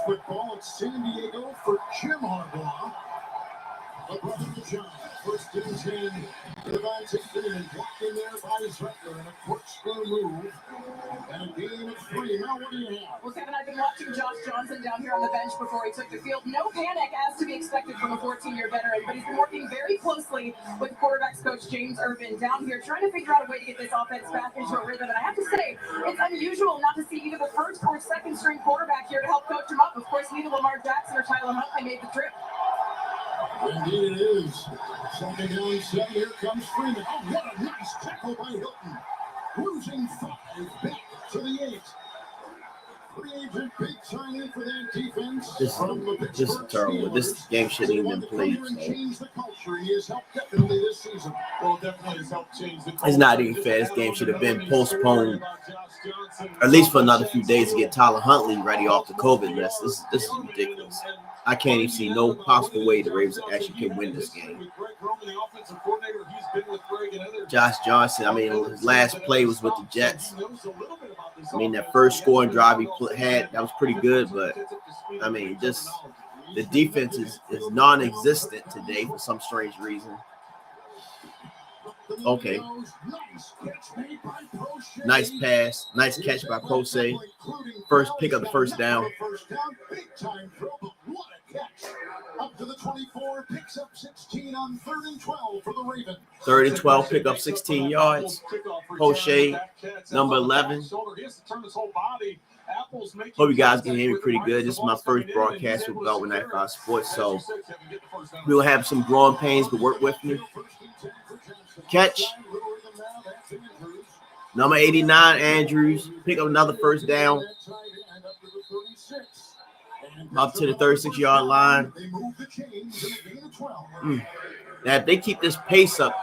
football at San Diego for Jim Harbaugh. The brother of John, first and 10. Devontae Freeman blocked in there by Zettler and a corkscrew move. And a gain of 3. Now what do you have? Well, Kevin, I've been watching Josh Johnson down here on the bench before he took the field. No panic as to be expected from a 14-year veteran, but he's been working very closely with quarterbacks coach James Irvin down here, trying to figure out a way to get this offense back into a rhythm. And I have to say, it's unusual not to see either the first or second string quarterback here to help coach him up. Of course, neither Lamar Jackson or Tyler Huntley made the trip. Indeed it is. Second down 7. Here comes Freeman. Oh, what a nice tackle by Hilton. Losing 5 back to the 8. Free agent big signing for that defense. This is terrible. This game shouldn't even been played. Change the culture. He has helped definitely this season. Well, definitely has helped change the culture. It's not even fair. This game should have been postponed at least for another few days to get Tyler Huntley ready off the COVID list. This is ridiculous. I can't even see no possible way the Ravens actually can win this game. Josh Johnson, I mean, his last play was with the Jets. I mean, that first scoring drive he had, that was pretty good, but I mean, just the defense is non-existent today for some strange reason. Okay. Nice pass. Nice catch by Posey. First pick up the first down. Up to the 24, picks up 16 on 3rd and 12 for the Ravens. 3rd and 12, pick up 16 yards. Posey, number 11. Hope you guys can hear me pretty good. This is my first broadcast with Beltway 95 Sports, so we'll have some growing pains to work with me. Catch. Number 89, Andrews. Pick up another first down. Up to the 36-yard line. Now, if they keep this pace up,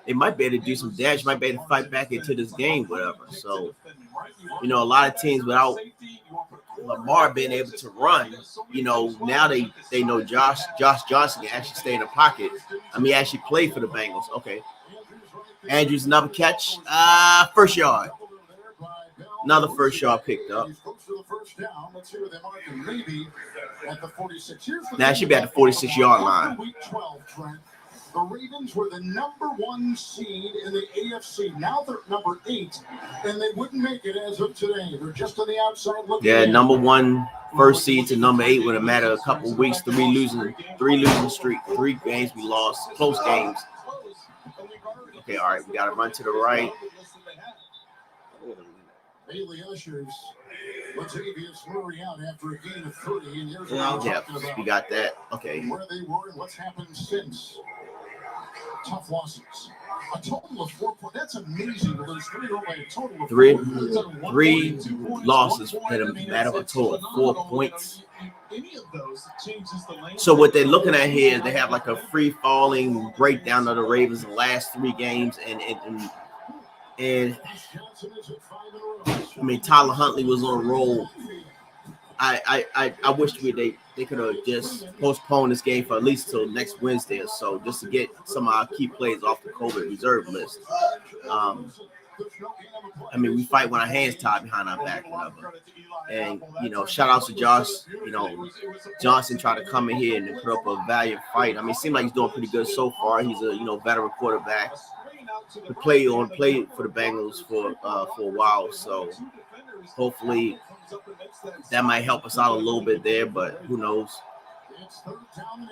they might be able to do some damage, might be able to fight back into this game, whatever. So, you know, a lot of teams without Lamar being able to run, you know, now they know Josh Johnson can actually stay in the pocket. I mean, actually play for the Bengals. Okay. Andrews, another catch. First yard. Another first yard picked up. Now it should be at the 46-yard line. The Ravens were the number 1 seed in the AFC. Now they're number 8, and they wouldn't make it as of today. They're just on the outside looking. Yeah, number 1 first seed to number 8 would have mattered a couple of weeks. 3 losing streak, 3 games we lost, close games. Okay, all right, we got to run to the right. Bailey ushers Latavius Murray out after a gain of 30, and here's we got that. Okay. Where they were and what's happened since. Tough losses. A total of 4 points. That's amazing to lose 3 by a total of 3 losses in a matter of a total of 4 points. So what they're looking at here is they have like a free-falling breakdown of the Ravens in the last 3 games, and I mean, Tyler Huntley was on a roll. I wish they could have just postponed this game for at least till next Wednesday or so, just to get some of our key players off the COVID reserve list. I mean, we fight with our hands tied behind our back, whatever. And, you know, shout outs to Josh. You know, Johnson tried to come in here and put up a valiant fight. I mean, it seems like he's doing pretty good so far. He's a, you know, veteran quarterback. He played for the Bengals for a while, so hopefully that might help us out a little bit there, but who knows? It's 3rd down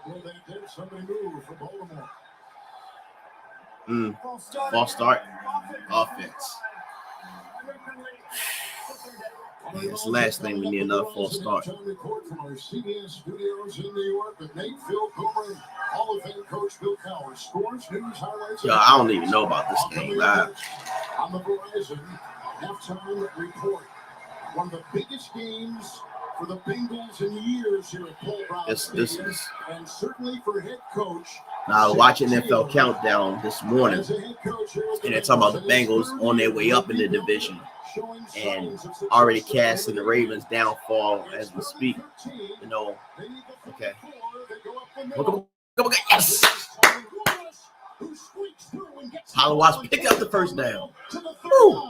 and 8. Somebody move for Baltimore. False start. Offense. That's the last thing we need, another false start. Report from our CBS studios in New York with Nate, Phil, Cooper, Hall of Fame coach Bill Cowher. Scores, news, highlights. Yo, I don't even know about this game live. On the Verizon halftime report. One of the biggest games for the Bengals in years here at Paul Brown Stadium, and certainly for head coach. Now, I was watching NFL Countdown this morning, and they're talking about the Bengals on their way up in the division and already casting the Ravens' downfall as we speak. You know, okay. Come on, yes! Tyler Watts picked up the first down. Woo!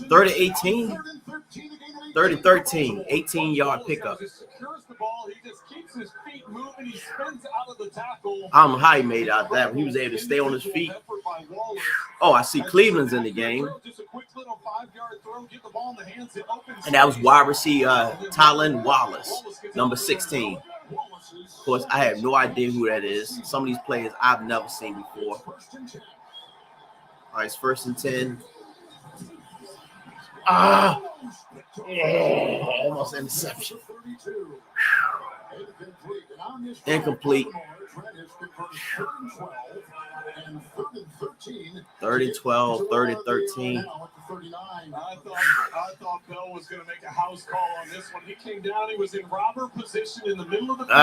Third and 18? 30-13, 18-yard pickup. I don't know how he made out of that. He was able to stay on his feet. Oh, I see Cleveland's in the game. And that was wide receiver Tylen Wallace, number 16. Of course, I have no idea who that is. Some of these players I've never seen before. All right, it's 1st and 10. Almost interception. Incomplete. 30-12, 30-13. I thought Bell was going to make a house call on this one. He came down. He was in robber position in the middle of the field.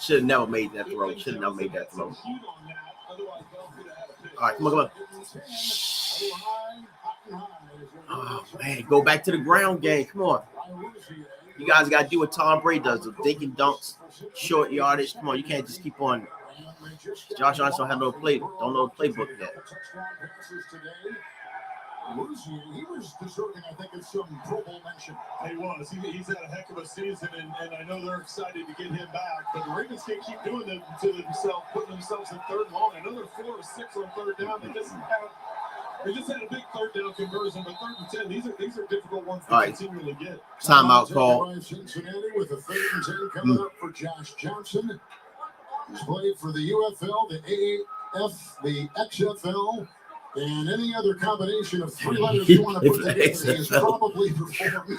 Should have never made that throw. All right, come on. Oh, man, go back to the ground game. Come on. You guys got to do what Tom Brady does, the dink and dunks, short yardage. Come on, you can't just keep on. Josh Johnson don't have no playbook yet. He was deserving, I think, of some Pro Bowl mention. He was. He's had a heck of a season, and I know they're excited to get him back. But the Ravens can't keep doing it to themselves, putting themselves in third and long. I know they're 4 or 6 on third down. They just had a big third down conversion, but 3rd and 10, these are difficult ones to continually get. Timeout call. Cincinnati with a 3rd and 10 coming up for Josh Johnson. He's played for the UFL, the AAF, the XFL, and any other combination of 3 letters you want to put together. He has probably performed.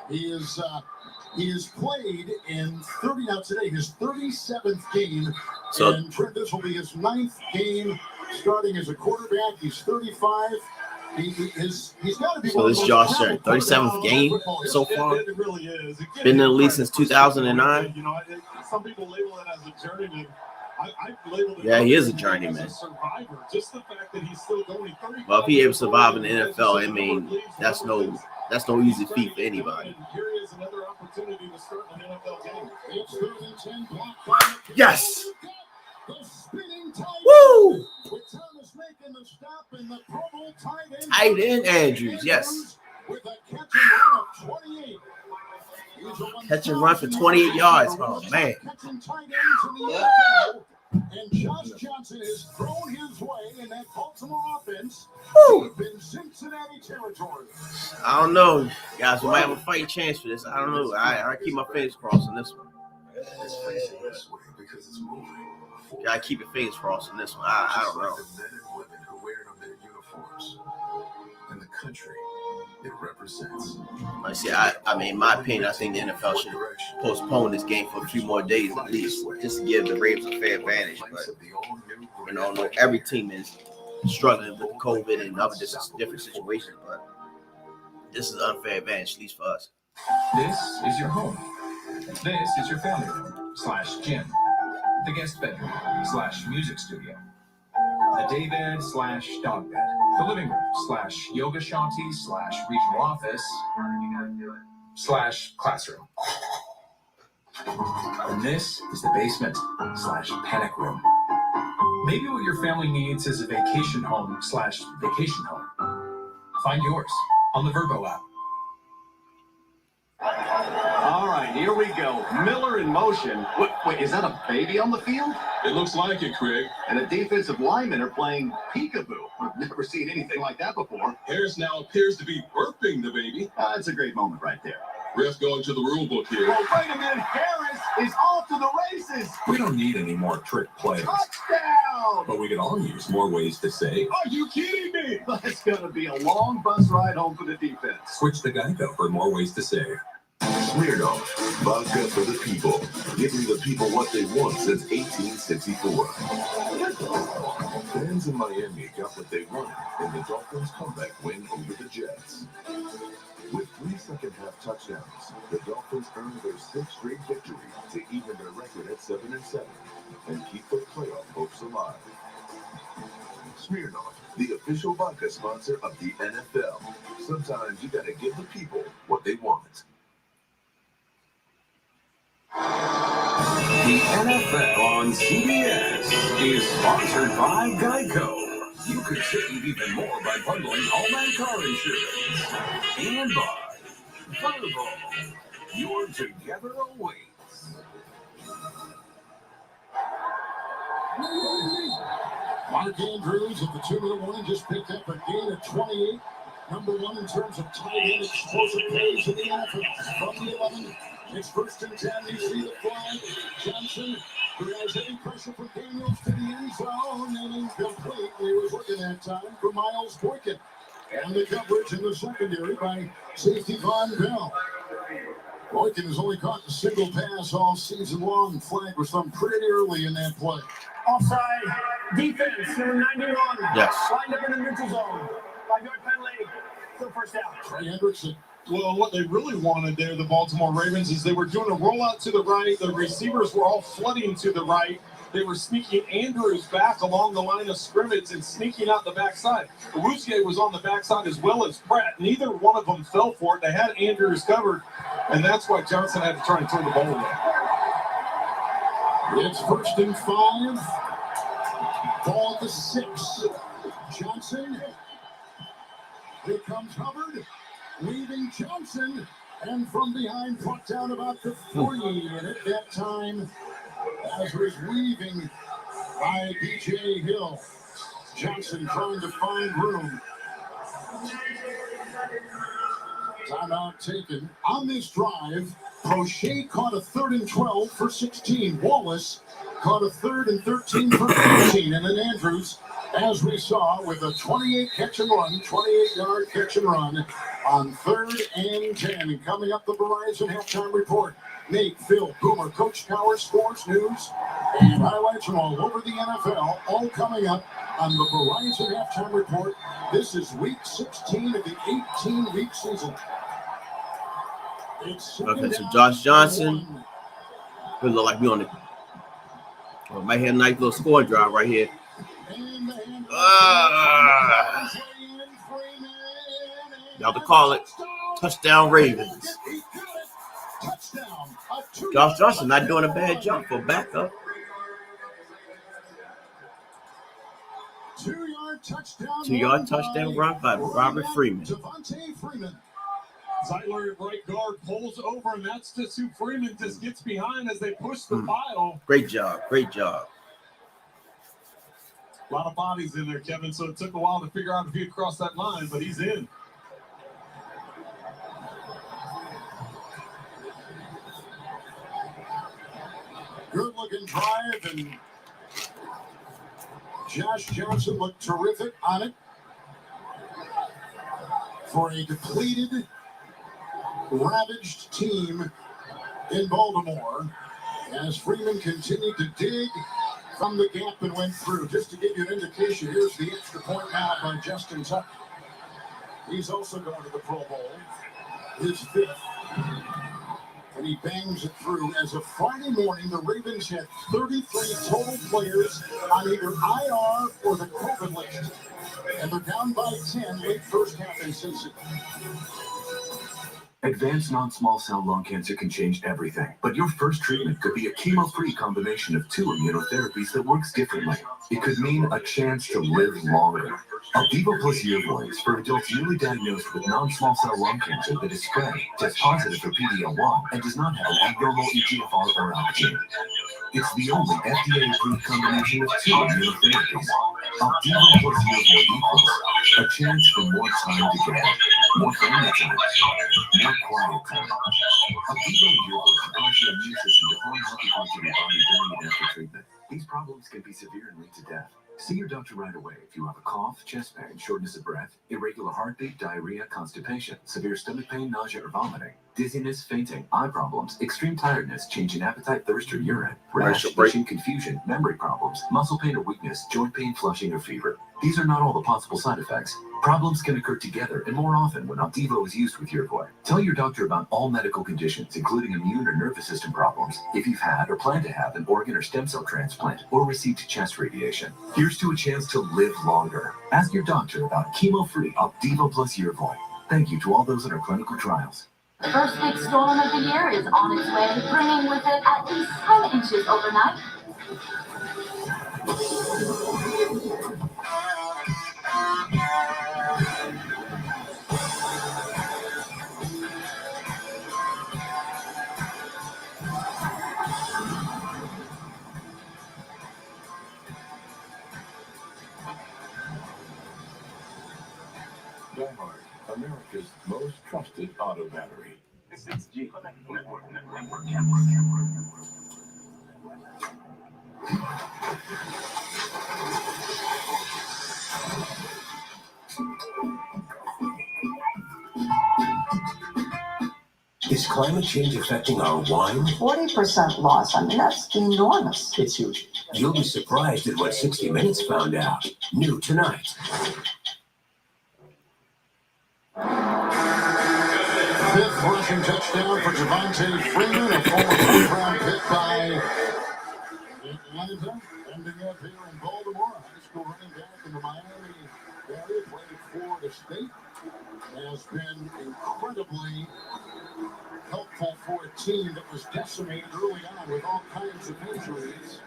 He has played in 30 now today, his 37th game. So, and Trent, this will be his 9th game starting as a quarterback. He's 35. He's got to be. So this Josh 37th game so far. It really is. Been in the league since 2009. You know, some people label it as a journeyman. I labeled it. Yeah, he is a journeyman. As a survivor. Just the fact that he's still going 35. Well, if he able to survive in the NFL, I mean, that's no easy feat for anybody. Here is another opportunity to start an NFL game. It's 3rd and 10. Yes. Woo! Tight end Andrews, yes. Catch and run for 28 yards. Oh, man. And Josh Johnson has thrown his way in that Baltimore offense deep in Cincinnati territory. I don't know, guys. We might have a fighting chance for this. I don't know. I keep my fingers crossed on this one. Gotta keep your fingers crossed on this one. I don't know. The men and women who wear it on their uniforms and the country it represents. I see. I mean, in my opinion, I think the NFL should postpone this game for a few more days at least, just to give the Ravens a fair advantage. But you know, every team is struggling with COVID and other different situations. But this is an unfair advantage, at least for us. This is your home. This is your family room / gym. The guest bedroom / music studio. The daybed / dog bed. The living room / yoga shanty / regional office / classroom. And this is the basement / panic room. Maybe what your family needs is a vacation home / vacation home. Find yours on the Virgo app. All right, here we go. Miller in motion. Wait, is that a baby on the field? It looks like it, Craig. And the defensive linemen are playing peekaboo. I've never seen anything like that before. Harris now appears to be birthing the baby. That's a great moment right there. Ref going to the rule book here. Oh, wait a minute. Harris is off to the races. We don't need any more trick plays, Touchdown! but we could all use more ways to save. Are you kidding me? That's going to be a long bus ride home for the defense. Switch to Geico for more ways to save. Smirnoff, vodka for the people, giving the people what they want since 1864. Fans in Miami got what they wanted in the Dolphins' comeback win over the Jets. With 3 second-half touchdowns, the Dolphins earned their 6th straight victory to even their record at 7-7 and keep their playoff hopes alive. Smirnoff, the official vodka sponsor of the NFL. Sometimes you gotta give the people what they want. The NFL on CBS is sponsored by Geico. You could save even more by bundling Allman car insurance. And by Volvo. Your together awaits. Mark Andrews at the 2-minute warning just picked up a gain of 28. Number one in terms of tight end explosive plays in the offense. From the 11, it's 1st and 10. You see the flag. Johnson, who has any pressure from Daniels to the end zone, and incomplete. He was looking at time for Miles Boykin. And the coverage in the secondary by safety Von Bell. Boykin has only caught a single pass all season long. Flag was thrown pretty early in that play. Offside. Defense, number 91. Yes. Lined up in the neutral zone. 5-yard penalty. Still first down. Trey Hendrickson. Well, what they really wanted there, the Baltimore Ravens, is they were doing a rollout to the right. The receivers were all flooding to the right. They were sneaking Andrews back along the line of scrimmage and sneaking out the backside. Awuzie was on the backside as well as Pratt. Neither one of them fell for it. They had Andrews covered, and that's why Johnson had to try and throw the ball away. It's 1st and 5. Ball at the 6. Johnson. Here comes Hubbard. Leaving Johnson. And from behind, brought down about the 40. And at that time, as was weaving by B.J. Hill. Johnson trying to find room. Timeout taken. On this drive, Prochet caught a 3rd and 12 for 16. Wallace caught a 3rd and 13 for 15. And then Andrews, as we saw, with a 28 catch and run, 28-yard catch and run on 3rd and 10. And coming up, the Verizon halftime report. Nate, Phil, Boomer, Coach Tower, sports news, and highlights from all over the NFL, all coming up on the Verizon halftime report. This is week 16 of the 18-week season. Okay, so Josh Johnson would look like we on the. Oh, might have a nice little score drive right here. Y'all to call it touchdown Ravens. Josh Johnson not doing a bad job for backup. 2-yard touchdown run by Robert Freeman. Zeitler at right guard pulls over, and that's just who Freeman just gets behind as they push the pile. Great job. Great job. A lot of bodies in there, Kevin, so it took a while to figure out if he had crossed that line, but he's in. Good-looking drive, and Josh Johnson looked terrific on it for a depleted, ravaged team in Baltimore as Freeman continued to dig from the gap and went through. Just to give you an indication, here's the extra point now by Justin Tuck. He's also going to the Pro Bowl, his 5th. And he bangs it through. As of Friday morning, the Ravens had 33 total players on either IR or the COVID list. And they're down by 10 late first half in Cincinnati. Advanced non-small cell lung cancer can change everything, but your first treatment could be a chemo-free combination of 2 immunotherapies that works differently. It could mean a chance to live longer. Opdivo plus Yervoy is for adults newly diagnosed with non-small cell lung cancer that is spread, tests positive for PD-L1, and does not have an abnormal EGFR or ALK gene. It's the only FDA-approved combination of 2 immunotherapies. Opdivo plus Yervoy equals a chance for more time together, more family time, more quiet time. Opdivo and Yervoy cause your immune system to harm healthy parts of your body during and after treatment. These problems can be severe and lead to death. See your doctor right away if you have a cough, chest pain, shortness of breath, irregular heartbeat, diarrhea, constipation, severe stomach pain, nausea or vomiting, dizziness, fainting, eye problems, extreme tiredness, change in appetite, thirst or urine, rash, itching, confusion, memory problems, muscle pain or weakness, joint pain, flushing or fever. These are not all the possible side effects. Problems can occur together and more often when Opdivo is used with Yervoy. Tell your doctor about all medical conditions, including immune or nervous system problems, if you've had or plan to have an organ or stem cell transplant or received chest radiation. Here's to a chance to live longer. Ask your doctor about chemo-free Opdivo plus Yervoy. Thank you to all those in our clinical trials. The first big storm of the year is on its way, bringing with it at least 10 inches overnight. Diehard, America's most trusted auto battery. Is climate change affecting our wine? 40% loss. I mean, that's enormous. It's huge. You'll be surprised at what 60 Minutes found out. New tonight. Fifth rushing touchdown for Javonte Freeman, a former first-round pick by Atlanta, ending up here in Baltimore. A high school running back in the Miami area, played at Florida State, has been incredibly helpful for a team that was decimated early on with all kinds of injuries.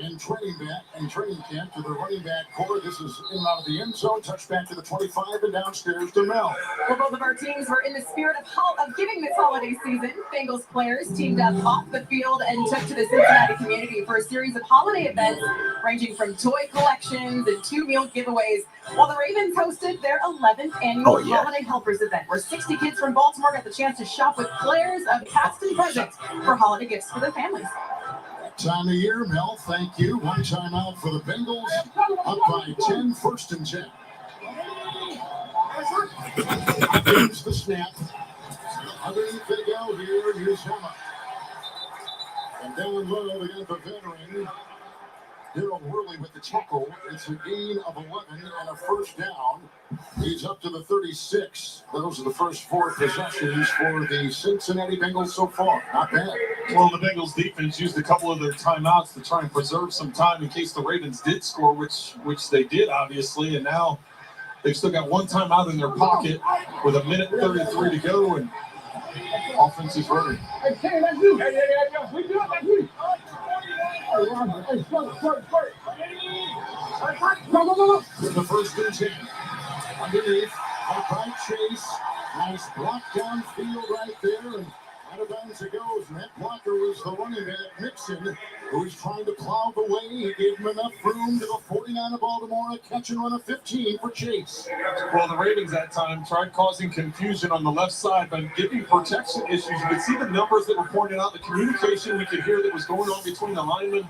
In training camp to the running back core. This is in and out of the end zone. Touchback to the 25 and downstairs to Mel. Well, both of our teams were in the spirit of giving this holiday season. Bengals players teamed up off the field and took to the Cincinnati community for a series of holiday events ranging from toy collections and 2-meal giveaways, while the Ravens hosted their 11th annual Holiday Helpers event, where 60 kids from Baltimore got the chance to shop with players of past and present for holiday gifts for their families. Time of year, Mel, thank you. One timeout for the Bengals, up by 10, first and 10. Here's the snap. Underneath they go here, here's Hema. And down low, they got the veteran, Daryl Worley with the tackle. It's a gain of 11 and a first down. He's up to the 36. Those are the first 4 possessions for the Cincinnati Bengals so far. Not bad. Well, the Bengals defense used a couple of their timeouts to try and preserve some time in case the Ravens did score, which they did, obviously. And now they've still got one timeout in their pocket with 1:33 to go, and offense is ready. The first and 10. Underneath, up by Chase. Nice block downfield right there. And out of bounds it goes. And that blocker was the running back, Mixon, who was trying to plow the way. He gave him enough room to the 49 of Baltimore. A catch and run of 15 for Chase. Well, the Ravens that time tried causing confusion on the left side by giving protection issues. You could see the numbers that were pointed out, the communication we could hear that was going on between the lineman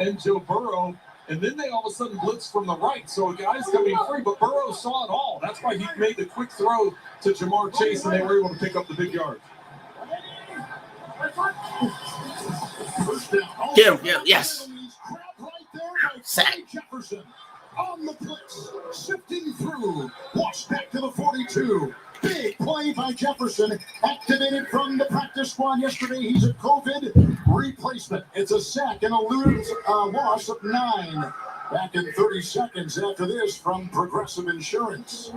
and Joe Burrow. And then they all of a sudden blitz from the right. So a guy's coming free, but Burrow saw it all. That's why he made the quick throw to Jamar Chase, and they were able to pick up the big yard. Get him, yes. Sack. Jefferson on the blitz, sifting through, washed back to the 42. Big play by Jefferson, activated from the practice squad yesterday. He's a COVID replacement. It's a sack and a loss of 9. Back in 30 seconds after this from Progressive Insurance.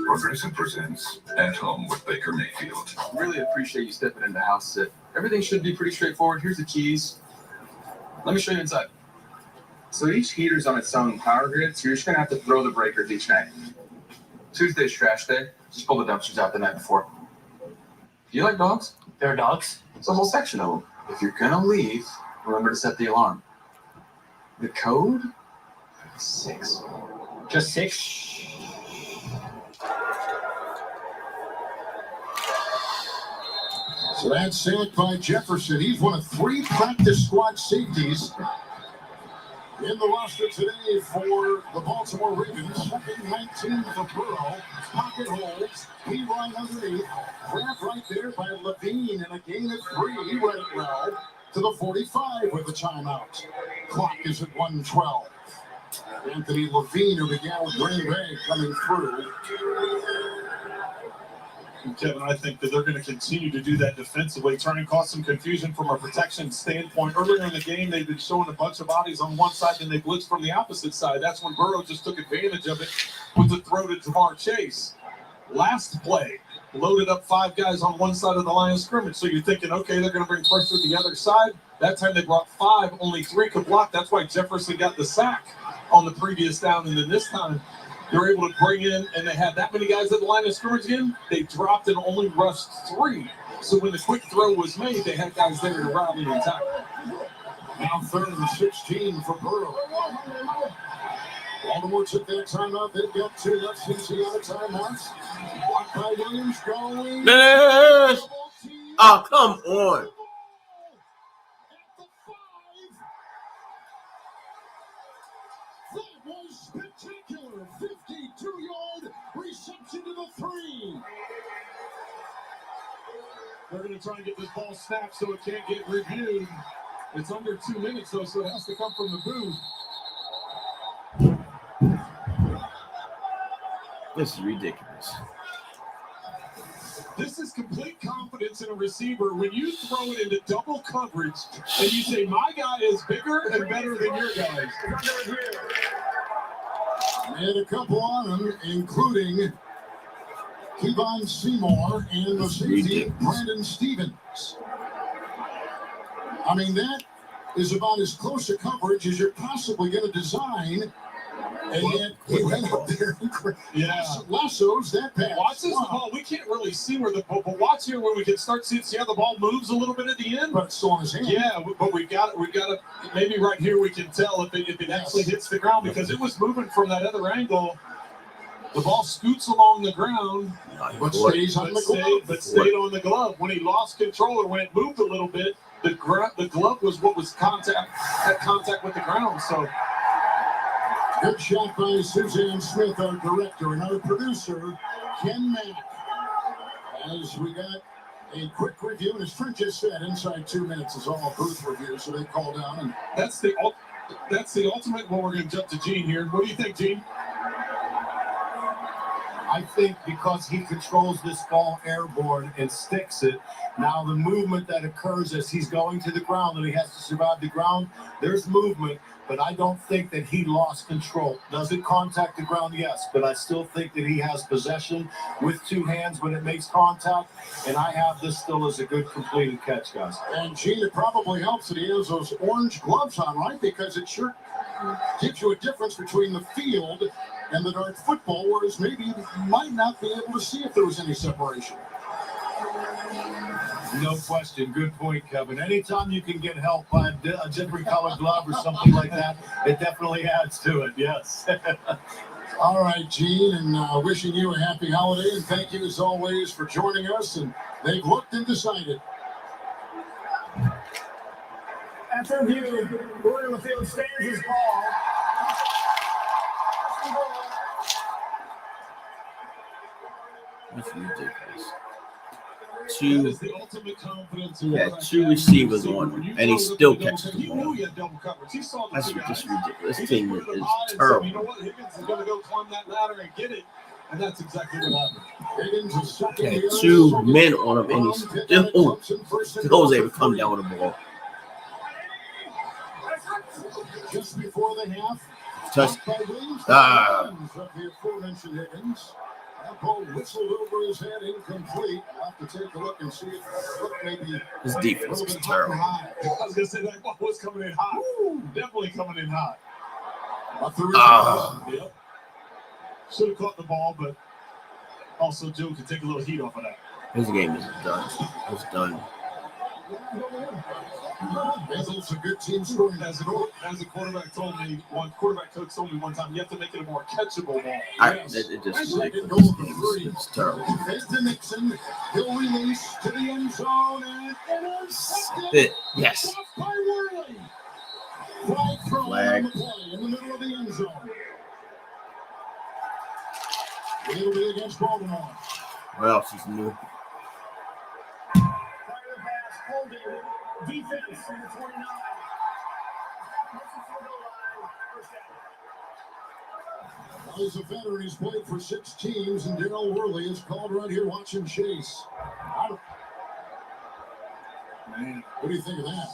Progressive presents At Home with Baker Mayfield. Really appreciate you stepping in the house. Everything should be pretty straightforward. Here's the keys. Let me show you inside. So each heater's on its own power grid, so you're just going to have to throw the breakers each night. Tuesday's trash day. Just pull the dumpsters out the night before. Do you like dogs? There are dogs? There's a whole section of them. If you're going to leave, remember to set the alarm. The code? 6. Just 6? So that's sacked by Jefferson. He's one of 3 practice squad safeties in the roster today for the Baltimore Ravens. Second 19 for Burrow. Pocket holds. He run underneath. Grab right there by Levine and a gain of 3. He read it well to the 45 with the timeout. Clock is at 1:12. Anthony Levine, who began with Green Bay, coming through. And Kevin, I think that they're going to continue to do that defensively, trying to cause some confusion from a protection standpoint. Earlier in the game, they've been showing a bunch of bodies on one side, then they blitzed from the opposite side. That's when Burrow just took advantage of it with the throw to Jamar Chase. Last play, loaded up 5 guys on one side of the line of scrimmage. So you're thinking, okay, they're going to bring pressure to the other side. That time they brought 5, only 3 could block. That's why Jefferson got the sack on the previous down. And then this time they're able to bring in, and they had that many guys at the line of scrimmage again. They dropped and only rushed 3. So when the quick throw was made, they had guys there to rally and tackle. Now 3rd and 16 for Burrow. Baltimore took that timeout. They've got 2 left since the other timeouts. Blocked by Williams going. Yes. Oh, come on. That was spectacular. 52-yard reception to the 3. They're going to try and get this ball snapped so it can't get reviewed. It's under 2 minutes, though, so it has to come from the booth. This is ridiculous. This is complete confidence in a receiver. When you throw it into double coverage and you say, my guy is bigger and better than your guys. They had a couple on him, including Kevon Seymour and the safety, Brandon Stevens. I mean, that is about as close to coverage as you're possibly going to design. And yet he went up there and lassos that pass. Watch this ball. We can't really see where the ball, but watch here where we can start seeing. See how the ball moves a little bit at the end? But it's still on his hand. Yeah, but we got to maybe right here we can tell if it actually hits the ground because it was moving from that other angle. The ball scoots along the ground, but stays on the glove. But stayed on the glove. When he lost control or when it moved a little bit, the glove was what was had contact with the ground. So. Good shot by Suzanne Smith, our director, and our producer, Ken Mack. As we got a quick review, and as Trent just said, inside 2 minutes is all booth review, so they call down. And that's the ultimate. Well, we're going to jump to Gene here. What do you think, Gene? I think because he controls this ball airborne and sticks it, now the movement that occurs as he's going to the ground and he has to survive the ground, there's movement, but I don't think that he lost control. Does it contact the ground? Yes, but I still think that he has possession with 2 hands when it makes contact, and I have this still as a good completed catch, guys. And Gene, it probably helps that he has those orange gloves on, right? Because it sure gives you a difference between the field and the dark football, whereas maybe you might not be able to see if there was any separation. No question. Good point, Kevin. Anytime you can get help by a different colored glove or something like that, it definitely adds to it, yes. All right, Gene, and wishing you a happy holiday, and thank you as always for joining us. And they've looked and decided. After review, Gordon on the field stands his ball. That's ridiculous. That is the ultimate confidence. He had 2 receivers on him, and he still catches the ball. That's just ridiculous. This team is terrible. You know what? Higgins is going to go climb that ladder and get it, and that's exactly what happened. He had 2 men on him, and he still was able to come down with the ball. Just before the half, Touch. the aforementioned Higgins. That ball whistled over his head, incomplete. I'll have to take a look and see if maybe His defense is terrible. I was going to say that ball was coming in hot. Definitely coming in hot. Yep. Should have caught the ball, but also Joe could take a little heat off of that. His game is done. It's done. Bengals a good team scoring. As a quarterback told me, quarterback coach told me one time, you have to make it a more catchable ball. It just it's terrible. Here's to Nixon. He'll release to the end zone and intercepted. Yes. By Worley. Flag thrown on the play in the middle of the end zone. It'll be against Baltimore. What else is new? Defense in the 29. He's a veteran. He's played for 6 teams, and Darrell Worley is called right here watching Chase. man. What do you think of that?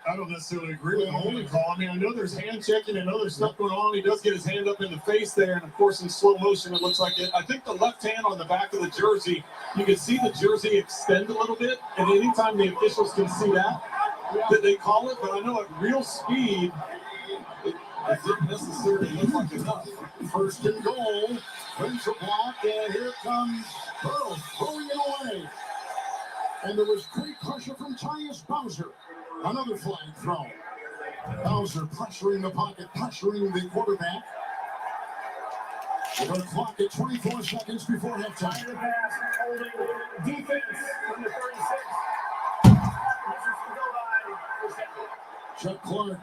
I don't necessarily agree with the holding call. I mean, I know there's hand checking and other stuff going on. He does get his hand up in the face there, and of course in slow motion it looks like it. I think the left hand on the back of the jersey, you can see the jersey extend a little bit, and anytime the officials can see that they call it. But I know at real speed, it didn't necessarily look like enough. First and goal, brings a block, and here comes Burrow throwing it away. And there was great pressure from Tyus Bowser. Another flag throw. Bowser pressuring the pocket, pressuring the quarterback. We're going to clock at 24 seconds before halftime. The pass, holding defense from the 36. Chuck Clark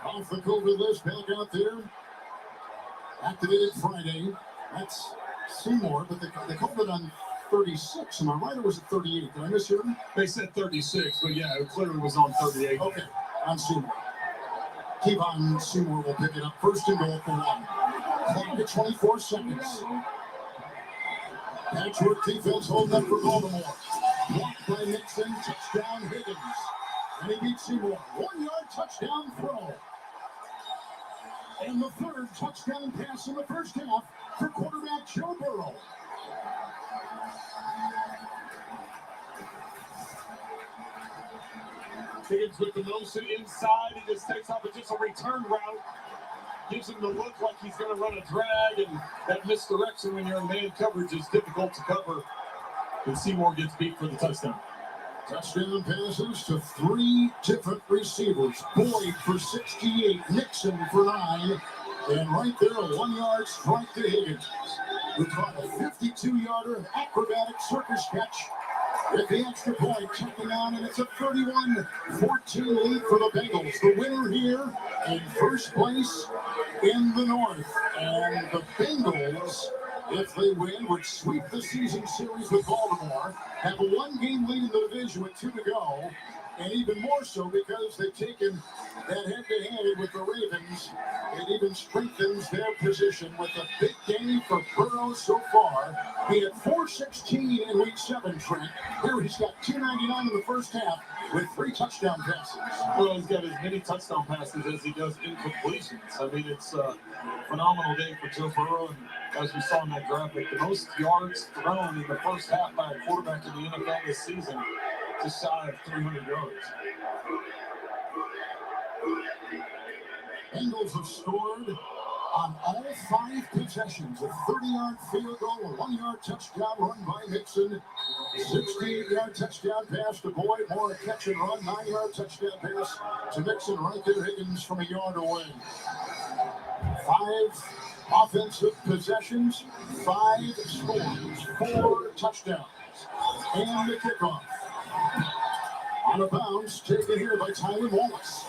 off the COVID list, back out there. Activated Friday. That's Seymour, but they called it on 36. Am I right, or was it 38? Did I mishear them? They said 36, but yeah, it clearly was on 38. Okay, on Seymour. Kevon Seymour will pick it up. First and goal for one. Clock at 24 seconds. Patchwork defense holding up for Baltimore. Blocked by Nixon. Touchdown Higgins. And he beats Seymour. 1 yard touchdown throw. And the third touchdown pass in the first half for quarterback Joe Burrow. Higgins with the motion inside. He just takes off with just a return route. Gives him the look like he's going to run a drag, and that misdirection when you're in man coverage is difficult to cover. And Seymour gets beat for the touchdown. Touchdown passes to three different receivers. Boyd for 68, Nixon for 9, and right there a 1 yard strike to Higgins, who caught a 52-yarder, an acrobatic circus catch at the extra point, checking on, and it's a 31-14 lead for the Bengals. The winner here in first place in the North, and the Bengals, if they win, would sweep the season series with Baltimore, have a one-game lead in the division with 2 to go, and even more so because they've taken that head-to-head with the Ravens. It even strengthens their position with a big game for Burrow so far. He had 416 in Week 7, Trent. Here he's got 299 in the first half with 3 touchdown passes. Well, he's got as many touchdown passes as he does incompletions. I mean, it's a phenomenal day for Joe Burrow, and as we saw in that graphic, the most yards thrown in the first half by a quarterback in the NFL this season, just shy of 300 yards. Bengals have scored on all 5 possessions. A 30-yard field goal, a 1 yard touchdown run by Nixon, 68-yard touchdown pass to Boyd, more a catch and run, 9-yard touchdown pass to Nixon right there, Higgins from a yard away. 5 offensive possessions, 5 scores, 4 touchdowns, and the kickoff. Out of bounds, taken here by Tyler Wallace.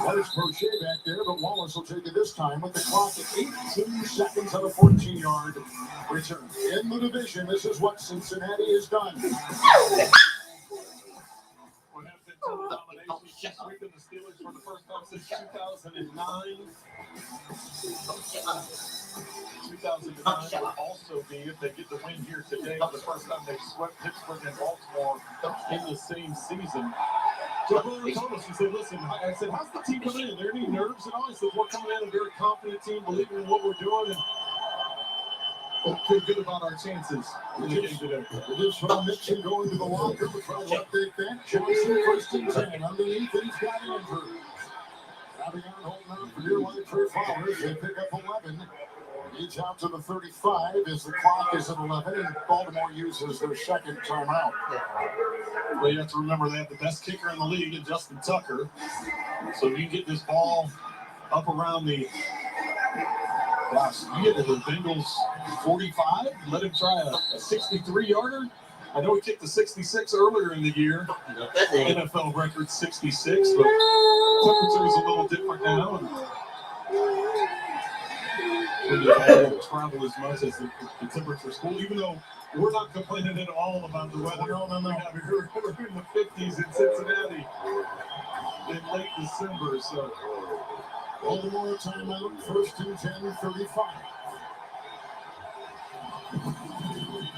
There's Crochet back there, but Wallace will take it this time with the clock at 18 seconds on a 14-yard return. In the division, this is what Cincinnati has done. Sweeping the Steelers for the first time since 2009. 2009 will also be, if they get the win here today, the first time they've swept Pittsburgh and Baltimore in the same season. Joe Burrow told us, he said, listen, I said, how's the team coming in? Are there any nerves at all? He said, we're coming in a very confident team, believing in what we're doing, and feel good about our chances in the game today. It is from Nixon going to the locker to try to update that. Johnson first and 10. Underneath, he's got Andrews. Driving on, holding on for dear life for Flowers. They pick up 11. Each out to the 35 as the clock is at 11, and Baltimore uses their second timeout. Well, you have to remember they have the best kicker in the league in Justin Tucker. So if you get this ball up around the, gosh, you get to the Bengals 45, let him try a 63-yarder. I know he kicked the 66 earlier in the year. NFL record 66, but temperature's a little different now. And you don't travel as much as the temperature's cool, even though we're not complaining at all about the weather. No. We're in the 50s in Cincinnati in late December. So Baltimore timeout, first and 10, 35.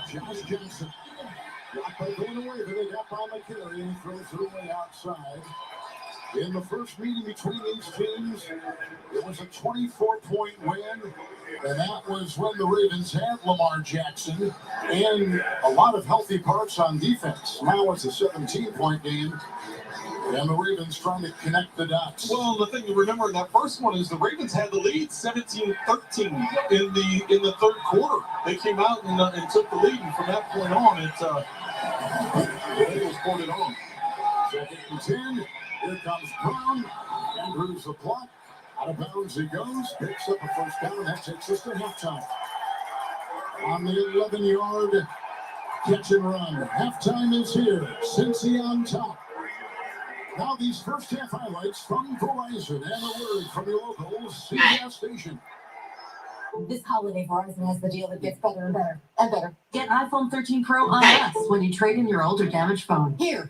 Josh Johnson Blocked by Villanova. They got by McCary and he throws it away outside. In the first meeting between these teams, it was a 24-point win, and that was when the Ravens had Lamar Jackson and a lot of healthy parts on defense. Now it's a 17-point game, and the Ravens trying to connect the dots. Well, the thing to remember in that first one is the Ravens had the lead 17-13 in the third quarter. They came out and took the lead, and from that point on, the Bengals poured it on. Second and 10. Here comes Brown. Andrews the block. Out of bounds he goes. Picks up a first down. That takes us to halftime. On the 11-yard catch and run. Halftime is here. Cincy on top. Now these first half highlights from Verizon and a word from your local CBS station. This holiday, Verizon has the deal that gets better and better and better. Get iPhone 13 Pro on us when you trade in your old or damaged phone. Here.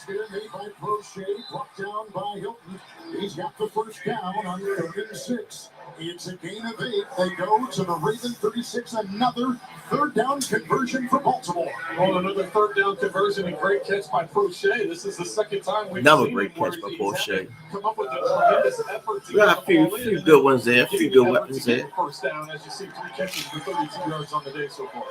there made by Crochet, brought down by Hilton. He's got the first down on 3rd and 6. It's a gain of 8. They go to the Raven 36. Another third down conversion for Baltimore. Well, another third down conversion and great catch by Crochet. This is the second time we've Another seen great him catch by he's Crochet. come up with a tremendous effort to We got get a the few ball in, and good ones there. A few getting good the effort weapons to get there. the first down, as you see 3 catches for 32 yards on the day so far.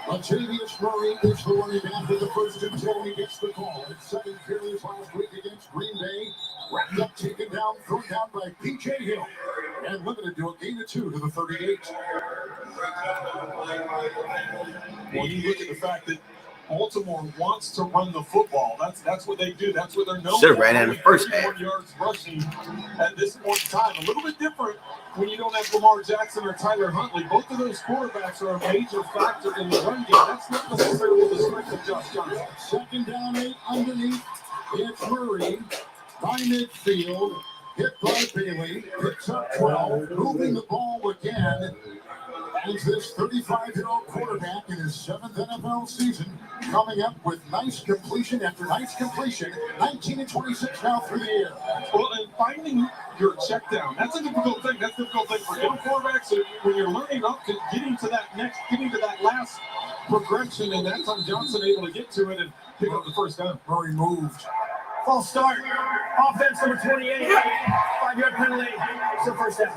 Latavius Murray is the running back with the first and 10. He gets the call. It's 7 carries last week against Green Bay. Wrapped up, taken down, thrown down by P.J. Hill. And limited to a gain of 2 to the 38. Well, you look at the fact that Baltimore wants to run the football. That's what they do. That's what they're known for. Should have ran out in the first half. 31 yards rushing at this point in time. A little bit different when you don't have Lamar Jackson or Tyler Huntley. Both of those quarterbacks are a major factor in the run game. That's not necessarily the strength of Josh Johnson. 2nd down, 8 underneath. It's Murray by midfield. Hit by Bailey. Picks up 12. Moving the ball again. As this 35-year-old quarterback in his 7th NFL season, coming up with nice completion after nice completion, 19-26 now through the air. Well, and finding your check down, that's a difficult thing. That's a difficult thing for young quarterbacks when you're learning up to getting to that last progression, and that's on Johnson able to get to it and pick up the first down. Murray moved. False start. Offense number 28. 5-yard penalty. So first down.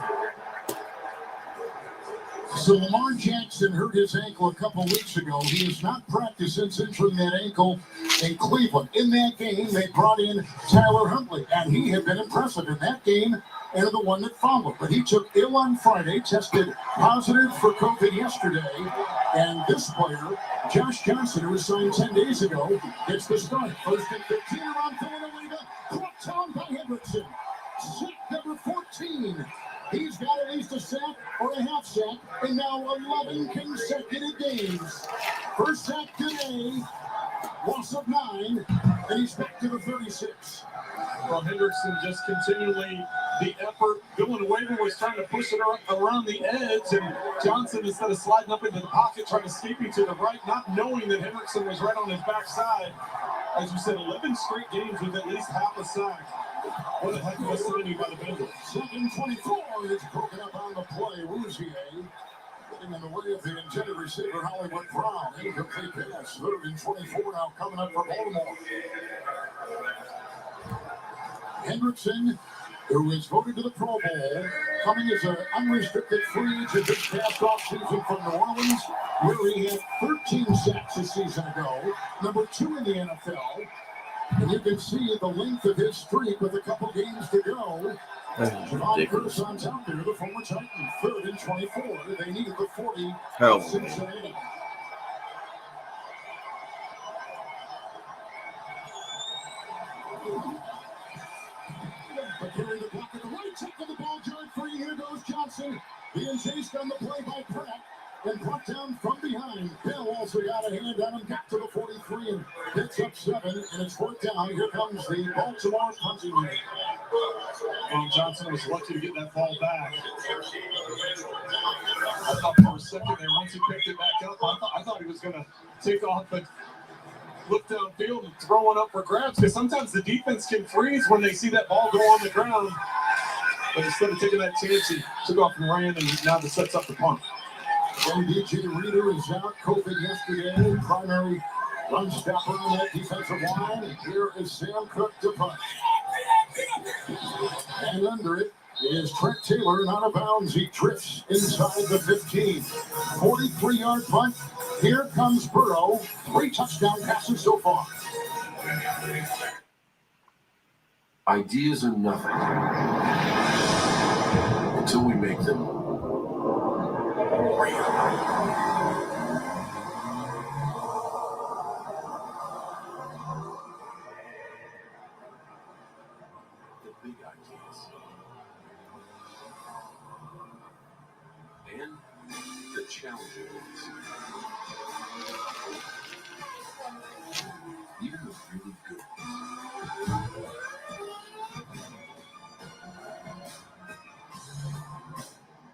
So Lamar Jackson hurt his ankle a couple weeks ago. He has not practiced since injuring that ankle in Cleveland. In that game, they brought in Tyler Huntley, and he had been impressive in that game and the one that followed. But he took ill on Friday, tested positive for COVID yesterday, and this player, Josh Johnson, who was signed 10 days ago, gets the start. 1st and 15 around Philadelphia, brought down by Hendrickson. Sack number 14. He's got at least a sack or a half sack in now 11 consecutive games. First sack today, loss of 9, and he's back to the 36. Well, Hendrickson just continually the effort. Dylan Waver was trying to push it around the edge, and Johnson, instead of sliding up into the pocket, trying to escape to the right, not knowing that Hendrickson was right on his backside. As you said, 11 straight games with at least half a sack. What a heck of a signing by the Bengals. 2nd 24 is broken up on the play. Rouzier getting in the way of the intended receiver, Hollywood Brown. Incomplete pass. 3rd and 24 now coming up for Baltimore. Hendrickson, who was voted to the Pro Bowl, coming as an unrestricted free agent this past offseason from New Orleans, where he had 13 sacks a season ago, number 2 in the NFL. And you can see the length of his streak with a couple games to go. Javon Curse on top there, the former Titan. 3rd and 24. They needed the 40 of Cincinnati. But carrying the block at the right, tackle the ball, John free. Here goes Johnson. Being chased on the play by Pratt. And brought down from behind. Bell also got a hand on him, got to the 43 and picks up 7, and it's 4th down. Here comes the Baltimore punting unit. Well, Johnson was lucky to get that ball back. I thought for a second there, once he picked it back up, I thought he was going to take off, but look downfield and throw it up for grabs, because sometimes the defense can freeze when they see that ball go on the ground. But instead of taking that chance, he took off and ran, and now this sets up the punt. DJ Reader is out. COVID yesterday. Primary run stopper on that defensive line. Here is Sam Cook to punt. And under it is Trent Taylor, not out of bounds. He drifts inside the 15. 43-yard punt. Here comes Burrow. 3 touchdown passes so far. Ideas are nothing until we make them real. The big ideas and the challenging ones. Even the really good ones.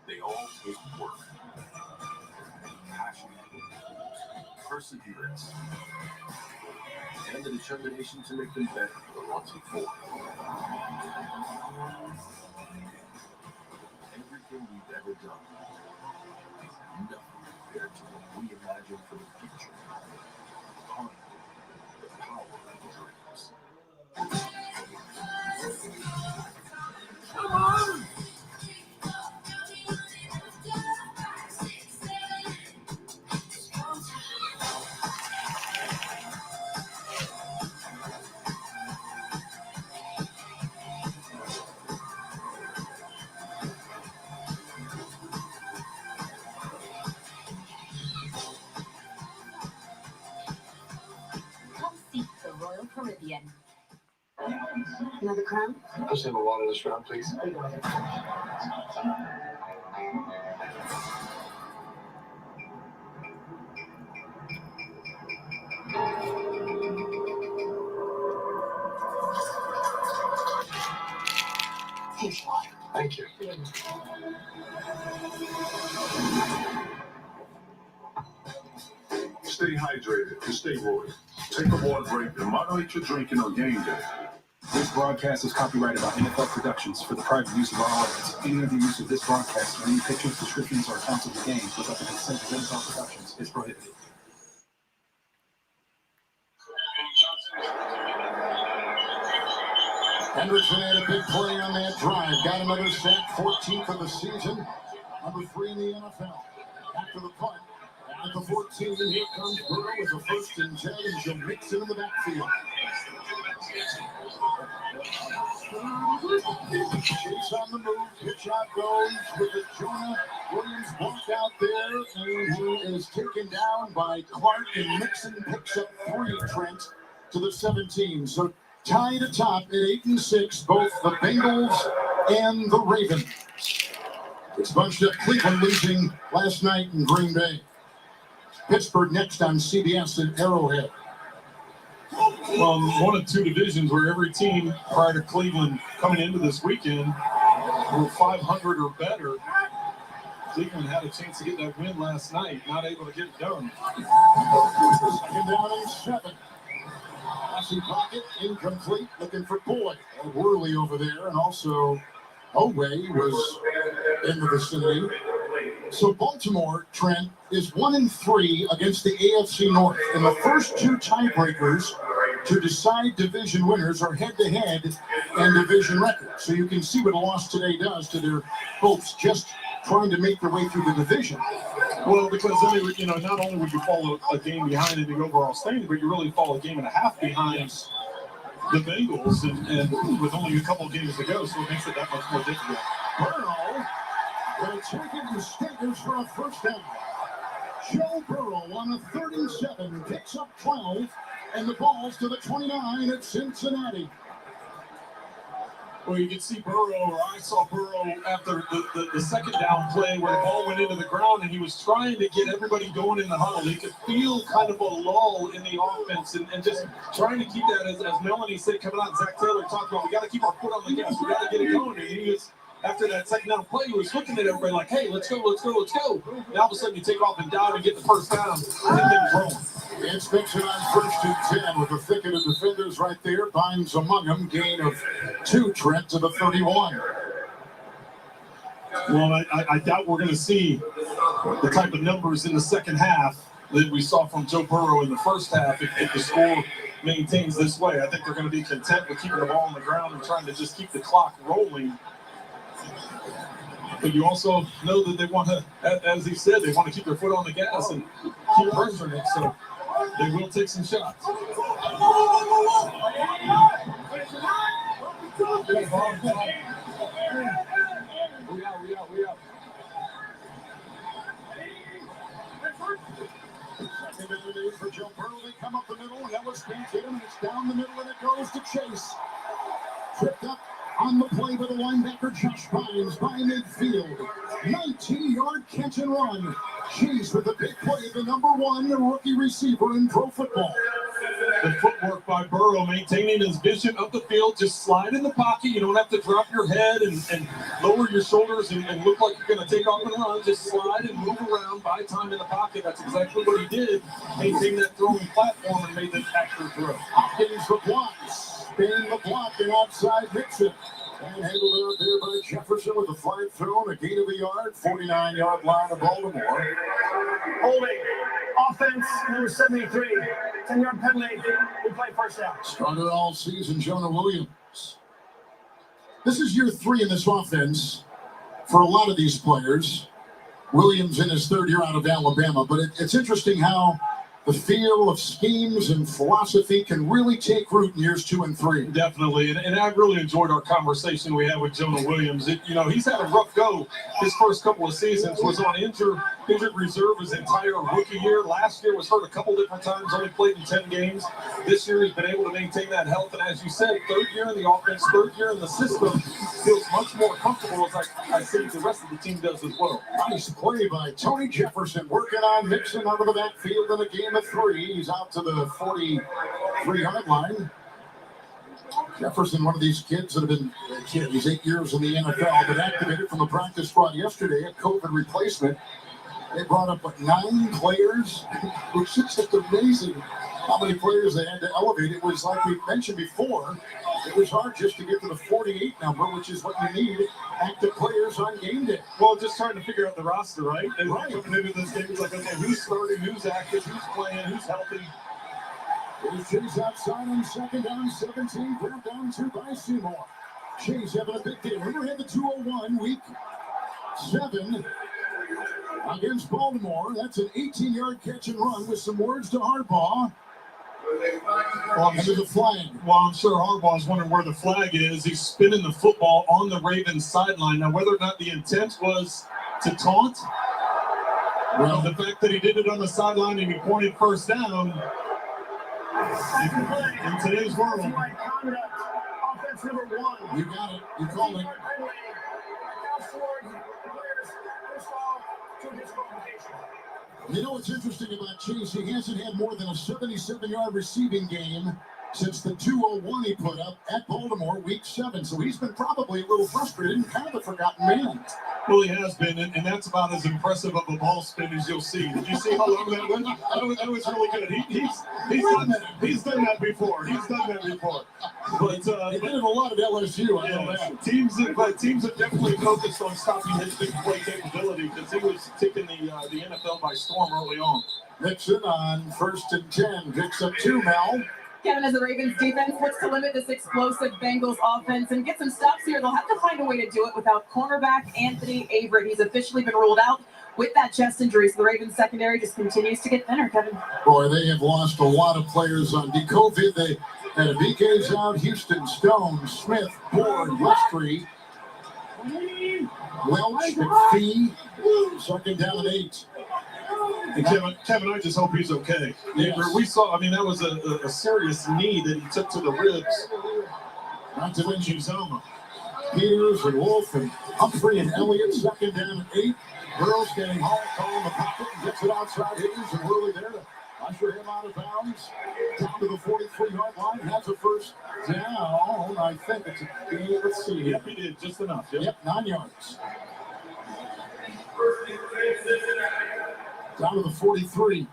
They all take work, passion, perseverance, and and the determination to make them better for the ones before. Everything we've ever done is nothing compared to what we imagine for the future. Harness the power of dreams. Come on! Come seek the Royal Caribbean. Another crown? I'll just have a water this round, please. Thank you. Stay hydrated and stay royal. Take a water break and moderate your drinking on game day. This broadcast is copyrighted by NFL Productions for the private use of our audience. Any of the use of this broadcast or any pictures, descriptions, or accounts of the game without the consent of NFL Productions is prohibited. Henderson had a big play on that drive. Got another sack, 14th of the season. Number 3 in the NFL. After the punt, at the 14, here comes Burrow with a 1st and 10, and Joe Mixon in the backfield. Chase on the move, pitch out goes with the Jonah Williams block out there, and he is taken down by Clark, and Mixon picks up 3, Trent, to the 17. So tied atop at 8-6, both the Bengals and the Ravens. It's bunched up Cleveland losing last night in Green Bay. Pittsburgh next on CBS at Arrowhead. Well, one of 2 divisions where every team prior to Cleveland coming into this weekend were 500 or better. Cleveland had a chance to get that win last night, not able to get it done. 2nd down and 7. Passing pocket, incomplete, looking for Boyd. Worley over there, and also Oway was in the vicinity. So Baltimore, Trent, is 1-3 against the AFC North. And the first 2 tiebreakers to decide division winners are head-to-head and division records. So you can see what a loss today does to their hopes just trying to make their way through the division. Well, because then, not only would you fall a game behind in the overall standing, but you really fall a game and a half behind the Bengals, and with only a couple of games to go, so it makes it that much more difficult. Burrow will take it and Stakers for a 1st down. Joe Burrow on a 37 picks up 12, and the ball's to the 29 at Cincinnati. Well, you can see Burrow, or I saw Burrow after the 2nd down play where the ball went into the ground, and he was trying to get everybody going in the huddle. He could feel kind of a lull in the offense, and just trying to keep that, as Melanie said, coming out, Zach Taylor talked about, we got to keep our foot on the gas. We got to get it going. And he was, after that 2nd down play, he was looking at everybody like, hey, let's go, let's go, let's go. And all of a sudden you take off and dive and get the 1st down. And things rolling. It's Mixon on 1st and 10 with a thicket of defenders right there. Binds among them. Gain of 2, Trent, to the 31. Well, I doubt we're going to see the type of numbers in the second half that we saw from Joe Burrow in the first half if the score maintains this way. I think they're going to be content with keeping the ball on the ground and trying to just keep the clock rolling. But you also know that they want to, as he said, they want to keep their foot on the gas and keep pressuring it. So they will take some shots. We out. Second down for Joe Burrow. They come up the middle, and Ellis can't hit him, and it's down the middle, and it goes to Chase. Tripped up on the play by the linebacker Josh Bynes by midfield. 19-yard catch and run. Chase with the big play, the number 1 rookie receiver in pro football. The footwork by Burrow, maintaining his vision up the field. Just slide in the pocket. You don't have to drop your head and lower your shoulders and look like you're going to take off and run. Just slide and move around, buy time in the pocket. That's exactly what he did. Maintain that throwing platform and made the accurate throw. Hopkins the blocks. Spinning the block and outside Nixon. And handled out there by Jefferson with a flag throw and a gain of a yard. 49-yard line of Baltimore. Holding. Offense, number 73. 10-yard penalty. We play first down. Started all season, Jonah Williams. This is year 3 in this offense for a lot of these players. Williams in his 3rd year out of Alabama. But it's interesting how the feel of schemes and philosophy can really take root in years 2 and 3. Definitely, and I really enjoyed our conversation we had with Jonah Williams. He's had a rough go. His first couple of seasons was on injured reserve his entire rookie year. Last year was hurt a couple different times, only played in 10 games. This year he's been able to maintain that health, and as you said, 3rd year in the offense, 3rd year in the system, feels much more comfortable, as I think the rest of the team does as well. Nice play by Tony Jefferson, working on Nixon out of the backfield in a game of 3. He's out to the 43-yard line. Jefferson, one of these kids that have been he's 8 years in the NFL, been activated from the practice squad yesterday, a COVID replacement. They brought up 9 players, which is just amazing how many players they had to elevate. It was like we mentioned before, it was hard just to get to the 48 number, which is what you need, active players on game day. Well, just trying to figure out the roster, right? And right. Coming into this game, it's like, okay, who's starting, who's active, who's playing, who's healthy. There's Chase outside on 2nd down, 17, grabbed down 2 by Seymour. Chase having a big day. Remember, he had the 201 week 7 against Baltimore. That's an 18-yard catch and run with some words to Harbaugh. Well, there's a flag. Well, I'm sure Harbaugh's wondering where the flag is. He's spinning the football on the Ravens sideline. Now, whether or not the intent was to taunt, well, the fact that he did it on the sideline and he pointed first down, in today's world. Offense number 1. You got it. You called it. You know what's interesting about Chase? He hasn't had more than a 77-yard receiving game since the 201 he put up at Baltimore week 7. So he's been probably a little frustrated and kind of a forgotten man. Well, he has been, and that's about as impressive of a ball spin as you'll see. Did you see how long that went? That was really good. He's done that before. But they did it a lot at LSU. I know that. Teams have definitely focused on stopping his big play capability because he was taking the NFL by storm early on. Nixon on 1st and 10 picks up 2, Mel. Kevin, as the Ravens defense looks to limit this explosive Bengals offense and get some stops here, they'll have to find a way to do it without cornerback Anthony Averett. He's officially been ruled out with that chest injury, so the Ravens secondary just continues to get thinner, Kevin. Boy, they have lost a lot of players on COVID. They had BK's out, Houston, Stone, Smith, Board, Westry, Welch, McPhee, 2nd down and 8. And Kevin, I just hope he's okay. Yes. We saw, that was a serious knee that he took to the ribs. Not to mention Uzoma. Peters and Wolf and Humphrey and Elliott, 2nd down and 8. Burrow's getting Hall in the pocket and gets it outside Higgins and Worley there to usher him out of bounds. Down to the 43-yard line. Has a first down. I think it's a game. Let's see. Yep, he did. Just enough. Yep, 9 yards. Down to the 43.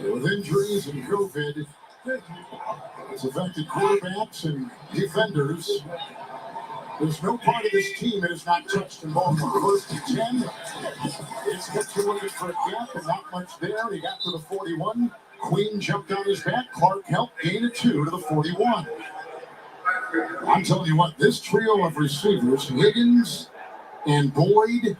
With injuries and COVID, it's affected quarterbacks and defenders. There's no part of this team that is not touched in Baltimore. 1st and 10. It's Hicks looking for a gap and not much there. He got to the 41. Queen jumped on his back. Clark helped gain a 2 to the 41. I'm telling you what, this trio of receivers, Higgins and Boyd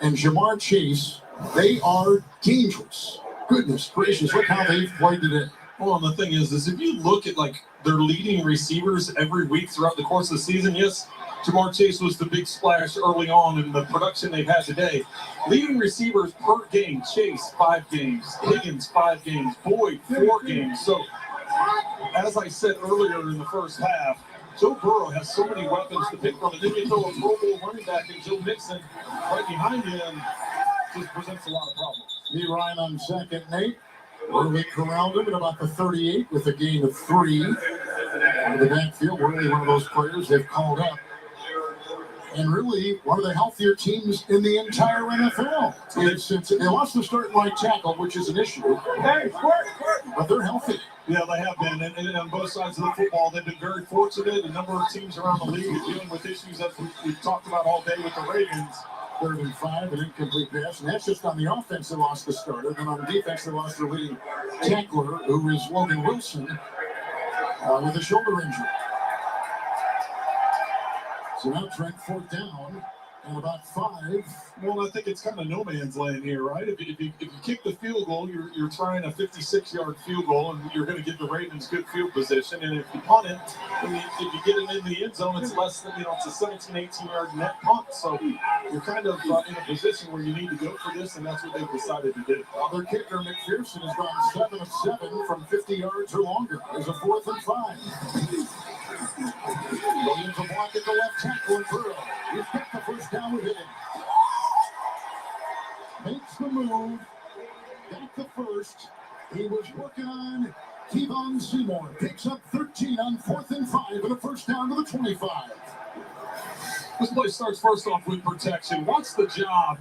and Jamar Chase, they are dangerous. Goodness gracious, look how they've played today. Well, and the thing is if you look at their leading receivers every week throughout the course of the season, yes, Jamar Chase was the big splash early on in the production they've had today. Leading receivers per game, Chase 5 games, Higgins 5 games, Boyd 4 games. So, as I said earlier in the first half, Joe Burrow has so many weapons to pick from, and then you throw a Pro Bowl running back and Joe Mixon right behind you, and just presents a lot of problems. B. Ryan on second, Nate. Worley corralled him at about the 38 with a gain of 3. Out of the backfield, Worley, one of those players they've called up. And really, one of the healthier teams in the entire NFL. They lost the starting right tackle, which is an issue. But they're healthy. Yeah, they have been. And on both sides of the football, they've been very fortunate. A number of teams around the league are dealing with issues that we've talked about all day with the Ravens. 3rd and 5, an incomplete pass. And that's just on the offense they lost the starter. Then on defense, they lost their leading tackler, who is Logan Wilson, with a shoulder injury. So now Trent 4th down and about 5. Well, I think it's kind of no man's land here, right? If you kick the field goal, you're trying a 56-yard field goal, and you're going to give the Ravens good field position. And if you punt it, if you get it in the end zone, it's less than, it's a 17, 18-yard net punt. So you're kind of in a position where you need to go for this, and that's what they've decided to do. Well, their kicker, McPherson, has gone 7 of 7 from 50 yards or longer. There's a 4th and 5. Williams a block at the left tackle, and Burrow. He's got the first down with him. Makes the move. Got the first. He was working on Kevon Seymour. Picks up 13 on 4th and 5 and a first down to the 25. This play starts first off with protection. What's the job?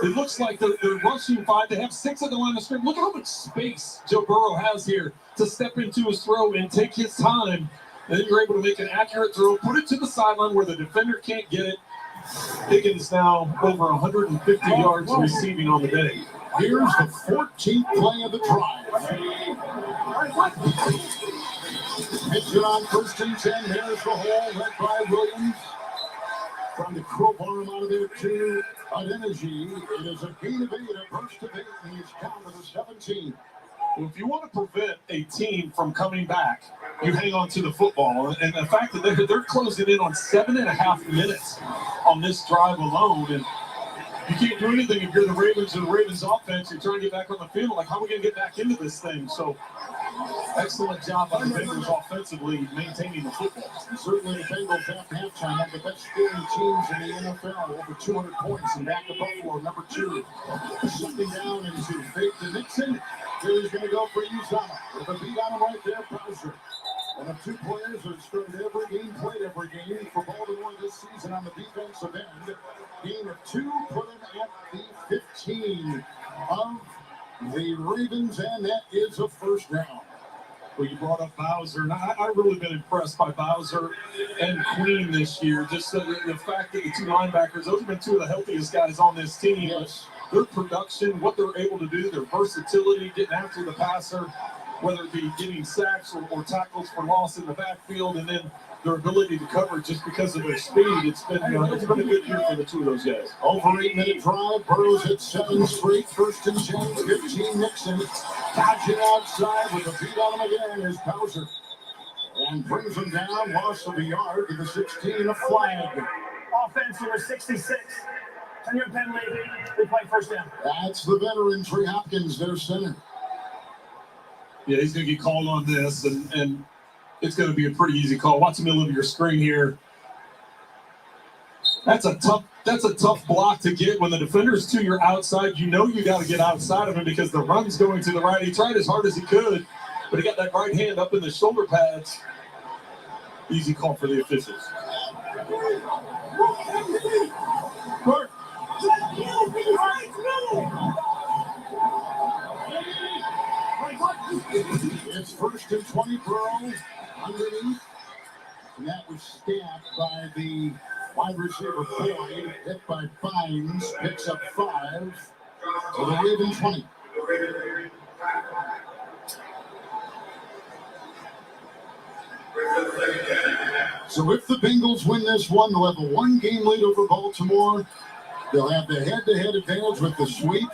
It looks like they're rushing 5. They have 6 at the line of scrimmage. Look how much space Joe Burrow has here to step into his throw and take his time. And then you're able to make an accurate throw, put it to the sideline where the defender can't get it. Higgins now over 150 yards receiving on the day. Here's the 14th play of the drive. Hits it on 1st and 10. There's the hole led by Williams. Trying to crowbar him out of there too. On energy, it is a gain of 8, a burst of 8, and he's down to the 17. Well, if you want to prevent a team from coming back, you hang on to the football. And the fact that they're closing in on 7.5 minutes on this drive alone, and you can't do anything if you're the Ravens or the Ravens offense. You're trying to get back on the field. Like, how are we going to get back into this thing? So, excellent job by the Bengals offensively maintaining the football. And certainly the Bengals after halftime have the best scoring teams in the NFL, over 200 points, and back to Buffalo, number 2. Slipping down into fake to Nixon. Here he's going to go for Uzama. With a beat on him right there, Bowser. One of 2 players that started every game, played every game for Baltimore this season on the defensive end. Gain of 2, put him at the 15 of the Ravens, and that is a first down. Well, you brought up Bowser, and I've really been impressed by Bowser and Queen this year. Just the fact that the 2 linebackers, those have been 2 of the healthiest guys on this team. Yes. Their production, what they're able to do, their versatility, getting after the passer, whether it be getting sacks or tackles for loss in the backfield, and then their ability to cover just because of their speed. It's been a good year for the 2 of those guys. Over 8-minute drive. Burrow's hit 7 straight. 1st and 10. 15 Nixon. Dodging outside with a beat on him again is Bowser. And brings him down. Loss of a yard to the 16. A flag. Offense number 66. 10-yard penalty. They play first down. That's the veteran, Trey Hopkins, their center. Yeah, he's going to get called on this, and it's going to be a pretty easy call. Watch the middle of your screen here. That's a tough block to get when the defender's to your outside. You know you got to get outside of him because the run's going to the right. He tried as hard as he could, but he got that right hand up in the shoulder pads. Easy call for the officials. Court. It's 1st and 20, Burrow underneath. And that was stabbed by the wide receiver Boyd, hit by Bynes, picks up 5. So the Raven 20. So if the Bengals win this one, they'll have a 1-game lead over Baltimore. They'll have the head-to-head advantage with the sweep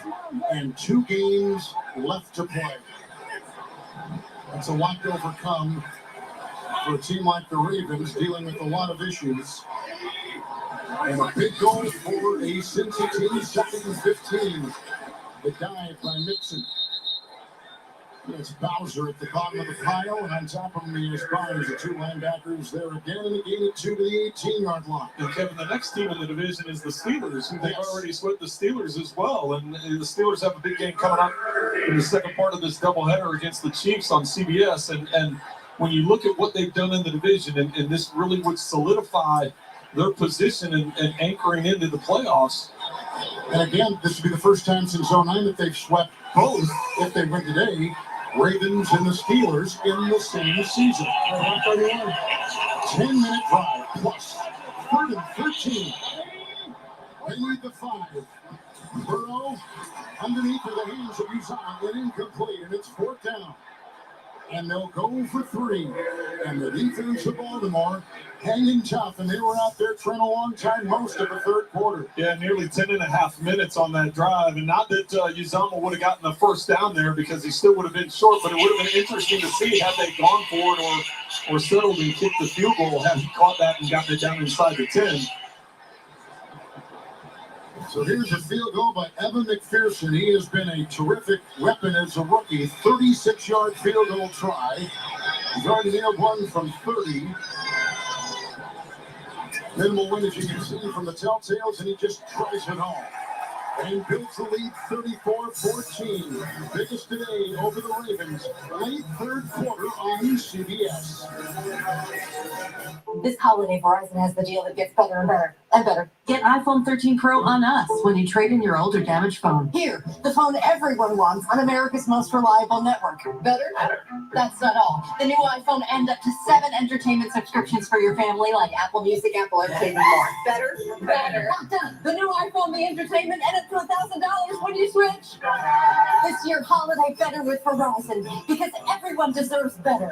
and 2 games left to play. That's a lot to overcome for a team like the Ravens, dealing with a lot of issues. And a big goal for a Cincinnati team, 2nd and 15. The dive by Mixon. It's Bowser at the bottom of the pile, and on top of him is Barnes, the two linebackers there again, and a gain of 2 to the 18-yard line. And Kevin, the next team in the division is the Steelers, who they've already swept the Steelers as well. And the Steelers have a big game coming up in the second part of this doubleheader against the Chiefs on CBS. And when you look at what they've done in the division, and this really would solidify their position and anchoring into the playoffs. And again, this would be the first time since 2009 that they've swept both, if they win today, Ravens and the Steelers in the same season. 10-minute drive plus 3rd and 13. They need the 5. Burrow underneath of the hands of Uzomah and incomplete, and it's 4th down. And they'll go for 3. And the defense of Baltimore hanging tough, and they were out there trying a long time most of the third quarter. Yeah, nearly 10.5 minutes on that drive. And not that Uzomah would have gotten the first down there, because he still would have been short, but it would have been interesting to see had they gone for it or settled and kicked the field goal, had he caught that and gotten it down inside the 10. So here's a field goal by Evan McPherson. He has been a terrific weapon as a rookie. 36-yard field goal try. He's already nailed one from 30. Minimal win, as you can see from the telltales, and he just tries it home. And builds the lead 34-14. Biggest today over the Ravens. Late third quarter on CBS. This holiday, Verizon has the deal that gets better and better and better. Get iPhone 13 Pro on us when you trade in your old or damaged phone. Here, the phone everyone wants on America's most reliable network. Better? That's not all. The new iPhone and up to 7 entertainment subscriptions for your family, like Apple Music, Apple Entertainment, more. Better? Not done. The new iPhone, the entertainment, and up to $1,000 when you switch. This year, holiday better with Verizon, because everyone deserves better.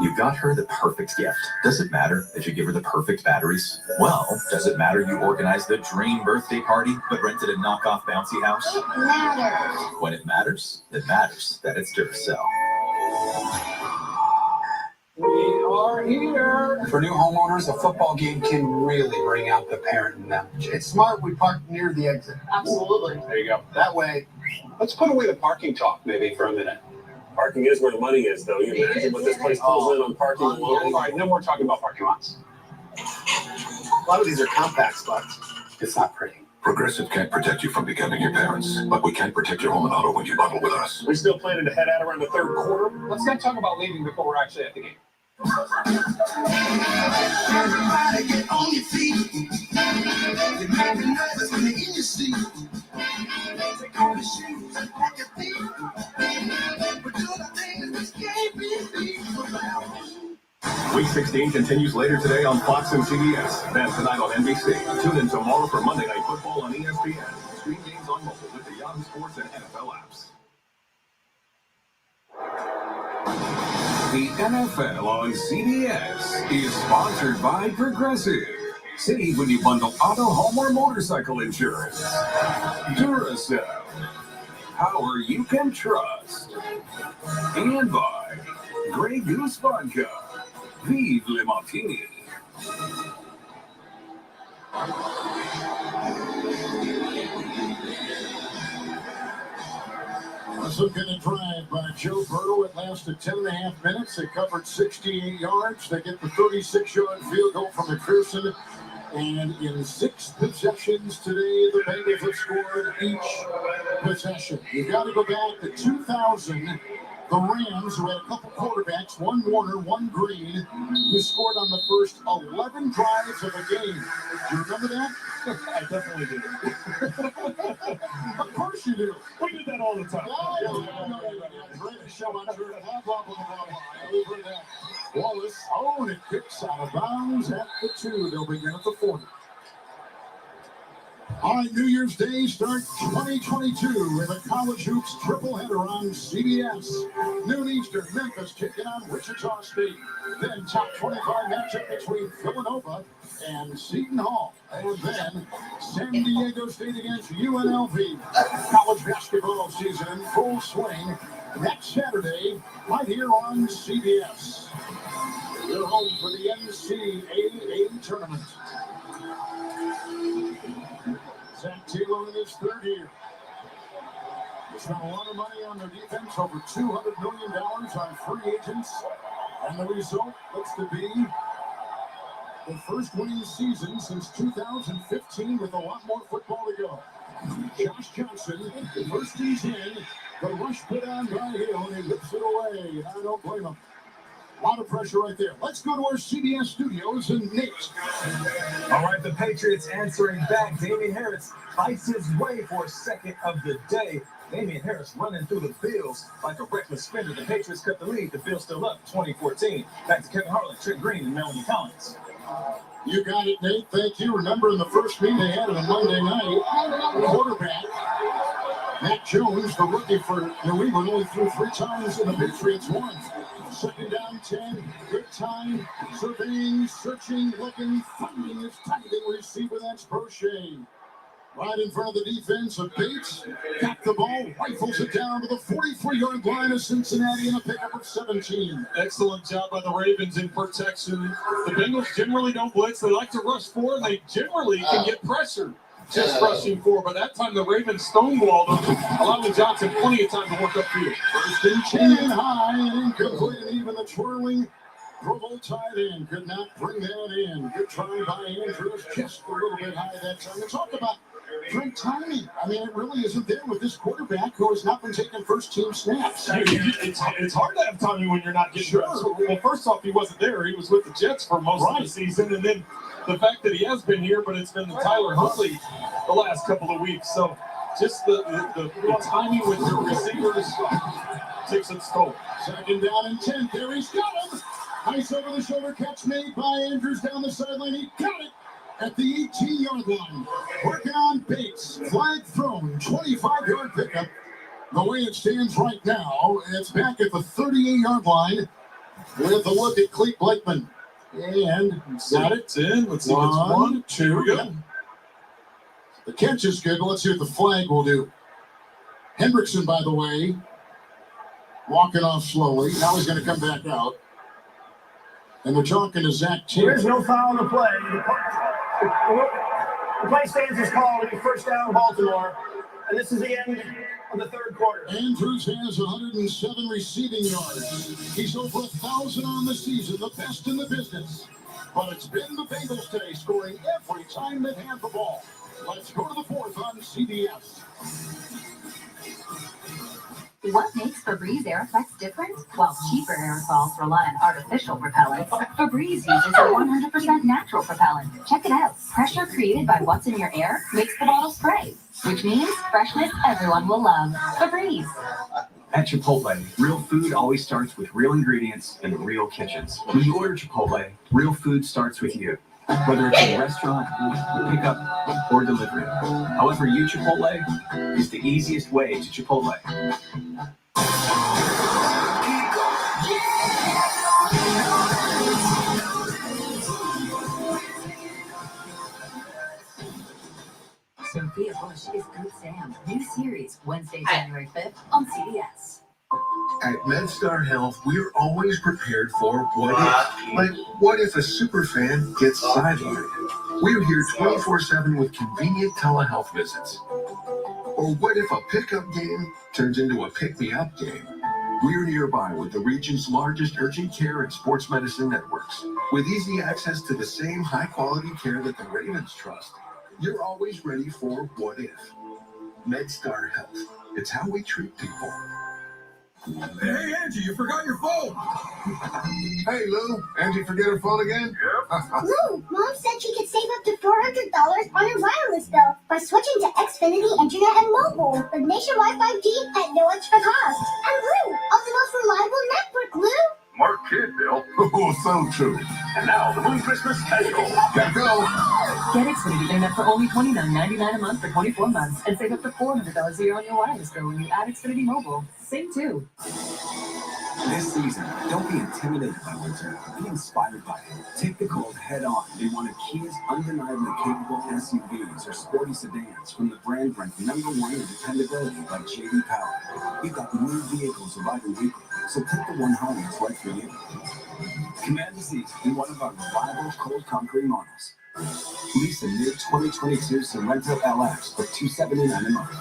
You got her the perfect gift. Does it matter that you give her the perfect batteries? Well, does it matter you organized the dream birthday party but rented a knockoff bouncy house? It matters. When it matters that it's Duracell. We are here. For new homeowners, a football game can really bring out the parent in them. It's smart we park near the exit. Absolutely. There you go. That way, Let's put away the parking talk maybe for a minute. Parking is where the money is, though. You imagine what this place pulls in on parking alone. All right, no more talking about parking lots. a lot of these are compact spots. It's not pretty. Progressive can't protect you from becoming your parents, but we can protect your home and auto when you bundle with us. We're still planning to head out around the third quarter. Let's not talk about leaving before we're actually at the game. Everybody get on your feet. You make me nervous when you're in your seat. Take off your shoes and pack your feet. But do the things that can't be beat. Week 16 continues later today on Fox and CBS. Then tonight on NBC. Tune in tomorrow for Monday Night Football on ESPN. Stream games on mobile with the Yahoo Sports and NFL apps. The NFL on CBS is sponsored by Progressive. Save when you bundle auto, home, or motorcycle insurance. Duracell. Power you can trust. And by Grey Goose Vodka. Vive le Martini. Some kind of drive by Joe Burrow. It lasted 10.5 minutes. They covered 68 yards. They get the 36-yard field goal from McPherson. And in 6 possessions today, the Bengals have scored each possession. You've got to go back to 2000. The Rams, who had a couple quarterbacks, one Warner, one Green, who scored on the first 11 drives of a game. Do you remember that? I definitely do. Of course you do. We did that all the time. We've heard that. Wallace, and it kicks out of bounds at the 2. They'll begin at the 40. All right, New Year's Day start 2022 with a college hoops triple-header on CBS. Noon Eastern, Memphis taking on Wichita State. Then top 25 matchup between Villanova and Seton Hall. And then San Diego State against UNLV. College basketball season in full swing next Saturday right here on CBS. You're home for the NCAA tournament. Zach Taylor in his third year. spent a lot of money on their defense, over $200 million on free agents. And the result looks to be the first winning season since 2015 with a lot more football to go. Josh Johnson, first he's in, the rush put on by Hill, and he whips it away. I don't blame him. A lot of pressure right there. Let's go to our CBS studios and Nate. All right, the Patriots answering back. Damian Harris fights his way for a second of the day. Damian Harris running through the Bills like a reckless sprinter. The Patriots cut the lead. The Bills still up 2014. Back to Kevin Harlan, Trent Green, and Melanie Collins. You got it, Nate. Thank you. Remember in the first meeting they had on Monday night, quarterback Matt Jones, the rookie for New England, only threw 3 times, and the Patriots won. Second down, 10. Good time. Surveying, searching, looking, finding his tight end receiver. That's Prochet. Right in front of the defense of Bates. Got the ball, rifles it down to the 43-yard line of Cincinnati in a pickup of 17. Excellent job by the Ravens in protection. The Bengals generally don't blitz. They like to rush 4, and they generally can get pressure just rushing 4. But that time the Ravens stonewalled them, allowing Johnson plenty of time to work upfield. First and 10 high and incomplete, and even the twirling Provo tight end could not bring that in. Good try by Andrews, just a little bit high that time. And talk about great timing. I mean, it really isn't there with this quarterback who has not been taking first-team snaps. It's hard to have timing when you're not getting reps. Well, first off, he wasn't there. He was with the Jets for most of the season. And then the fact that he has been here, but it's been the Tyler Huntley the last couple of weeks. So just the timing with your receivers takes its toll. Second down and 10. There he's got him. Nice over-the-shoulder catch made by Andrews down the sideline. He got it at the 18-yard line. Working on Bates. Flag thrown. 25-yard pickup. The way it stands right now, it's back at the 38-yard line with a look at Clete Blakeman. And got it. It's in. Let's see if it's 1, 2. Go. The catch is good, but let's see what the flag will do. Hendrickson, by the way, walking off slowly. Now he's going to come back out. And we're talking to Zach Taylor. There is no foul on the play. The play stands is called first down Baltimore. And this is the end of the third quarter. Andrews has 107 receiving yards. He's over 1,000 on the season, the best in the business. But it's been the Bengals today, scoring every time they've had the ball. Let's go to the fourth on CBS. What makes Febreze air effects different? While cheaper aerosols rely on artificial propellants, Febreze uses a 100% natural propellant. Check it out. Pressure created by what's in your air makes the bottle spray, which means freshness everyone will love. Febreze. At Chipotle, real food always starts with real ingredients and real kitchens. When you order Chipotle, real food starts with you. Whether it's a restaurant, pickup, or delivery. However you Chipotle is the easiest way to Chipotle. Sophia Bush is Good Sam. New series, Wednesday, January 5th on CBS. At MedStar Health, we're always prepared for what if. Like, what if a superfan gets sidelined? We're here 24/7 with convenient telehealth visits. Or what if a pickup game turns into a pick-me-up game? We're nearby with the region's largest urgent care and sports medicine networks. With easy access to the same high-quality care that the Ravens trust, you're always ready for what if. MedStar Health. It's how we treat people. Hey, Angie, you forgot your phone. Hey, Lou. Angie forget her phone again? Yep. Lou, Mom said she could save up to $400 on her wireless bill by switching to Xfinity Internet and Mobile with nationwide 5G at no extra cost. And Lou, on the most reliable network, Lou. Smart kid, Bill. Oh, so true. And now, the Moon Christmas special. Gotta go. Get Xfinity Internet for only $29.99 a month for 24 months and save up to $400 a year on your wireless bill when you add Xfinity Mobile. Save too. This season, don't be intimidated by winter. Be inspired by it. Take the cold head on in one of Kia's undeniably capable SUVs or sporty sedans from the brand ranked #1 in dependability by J.D. Power. We've got new vehicles arriving weekly, so take the one home that's right for you. Command the season in one of our reliable cold concrete models. Lease a new 2022 Sorrento LX for $279 a month.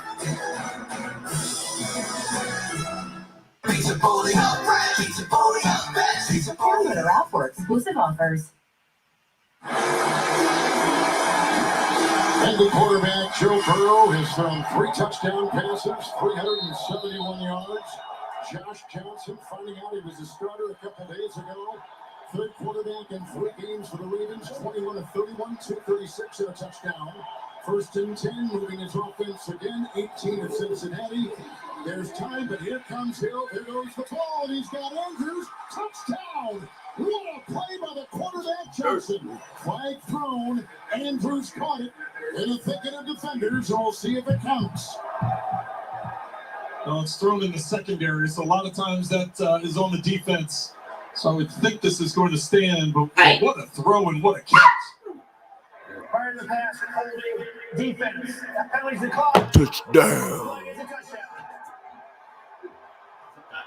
Pizza Bowling Up, Pizza Bowling Up, Pizza Bowling Up. Go to Ralph for exclusive offers. Bengal quarterback Joe Burrow has thrown 3 touchdown passes, 371 yards. Josh Johnson finding out he was a starter a couple days ago. Third quarterback in 3 games for the Ravens, 21 of 31, 236 and a touchdown. First and 10, moving his offense again, 18 of Cincinnati. There's time, but here comes Hill. There goes the ball, and he's got Andrews. Touchdown! What a play by the quarterback Johnson. Flag thrown. Andrews caught it in a thicket of defenders, and we'll see if it counts. Well, it's thrown in the secondary, so a lot of times that is on the defense. So I would think this is going to stand, but what a throw and what a catch. Prior to the pass, holding defense. That penalty's the clock. Touchdown.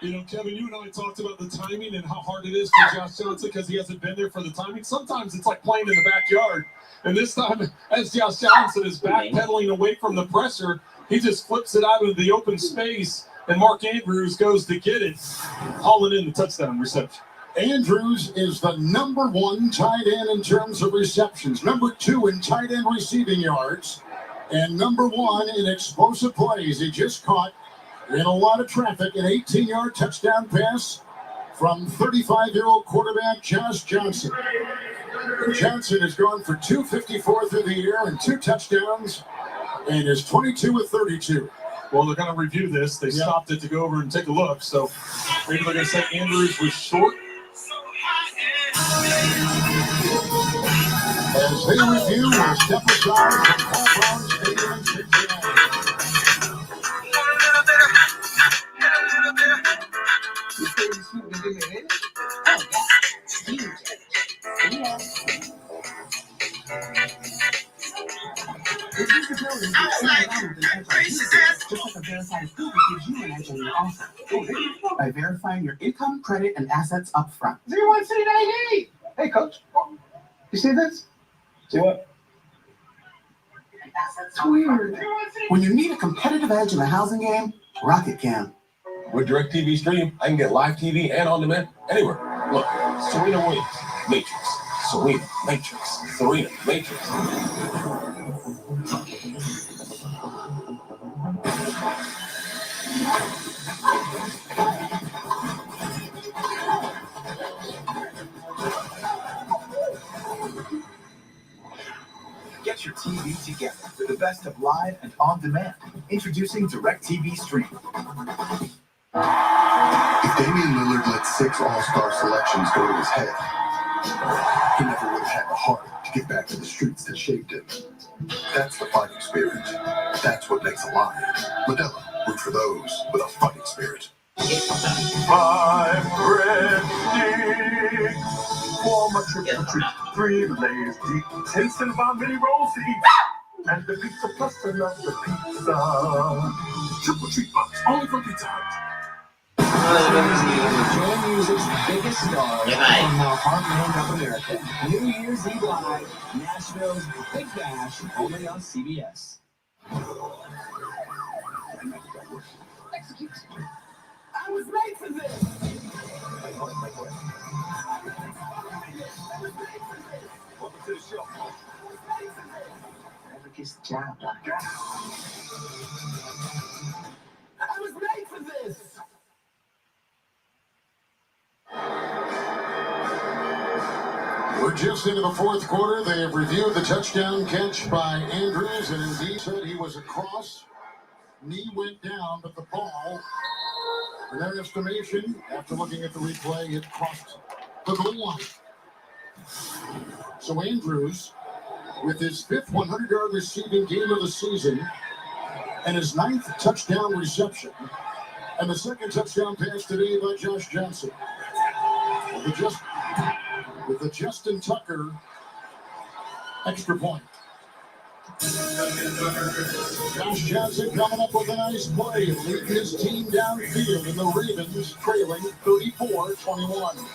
You know, Kevin, you and I talked about the timing and how hard it is for Josh Johnson because he hasn't been there for the timing. Sometimes it's like playing in the backyard. And this time, as Josh Johnson is backpedaling away from the pressure, he just flips it out into the open space, and Mark Andrews goes to get it, hauling in the touchdown reception. Andrews is the number 1 tight end in terms of receptions, number 2 in tight end receiving yards, and number 1 in explosive plays. He just caught, in a lot of traffic, an 18-yard touchdown pass from 35-year-old quarterback Josh Johnson. Johnson has gone for 254 through the air and 2 touchdowns and is 22 of 32. Well, they're going to review this. They stopped it to go over and take a look. So maybe they're going to say Andrews was short. As they review, we'll step aside from Paul Brown Stadium in Cincinnati. By verifying your income, credit, and assets up front. 01C90! Hey, Coach. You see this? See what? It's weird. When you need a competitive edge in the housing game, Rocket can. With DirecTV Stream, I can get live TV and on demand anywhere. Look, Serena Williams, Matrix. Serena, Matrix. Serena, Matrix. Get your TV together for the best of live and on demand. Introducing DirecTV Stream. If Damian Lillard let 6 all-star selections go to his head, he never would have had the heart to get back to the streets that shaped him. That's the fighting spirit. That's what makes a lion. Modelo, root for those with a fighting spirit. 5 breadsticks for my triple treat. 3 layers deep, 10 cinnamon mini rolls to eat. And the pizza plus another pizza. Triple treat box, only from Pizza Hut. Join music's biggest stars from the heartland of America. New Year's Eve Live, Nashville's Big Bash, only on CBS. Execute. I was made for this. Welcome to the show. Never kiss the child, Doctor. I was made for this. We're just into the 4th quarter. They have reviewed the touchdown catch by Andrews, and indeed said he was across. Knee went down, but the ball, in their estimation, after looking at the replay, it crossed the goal line. So Andrews, with his 5th 100-yard receiving game of the season, and his 9th touchdown reception, and the 2nd touchdown pass today by Josh Johnson. With the Justin Tucker extra point. Josh Johnson coming up with a nice play, leading his team downfield, and the Ravens trailing 34-21.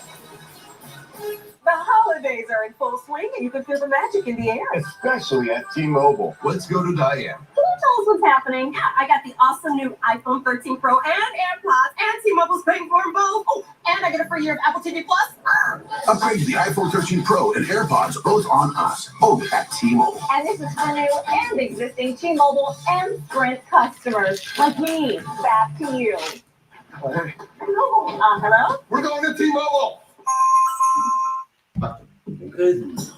The holidays are in full swing, and you can feel the magic in the air. Especially at T-Mobile. Let's go to Diane. Can you tell us what's happening? I got the awesome new iPhone 13 Pro and AirPods, and T-Mobile's paying for them both. Oh, and I get a free year of Apple TV Plus. Upgrade to the iPhone 13 Pro and AirPods, both on us, only at T-Mobile. And this is for new and existing T-Mobile and Sprint customers like me. Back to you. Hello? We're going to T-Mobile. Goodness.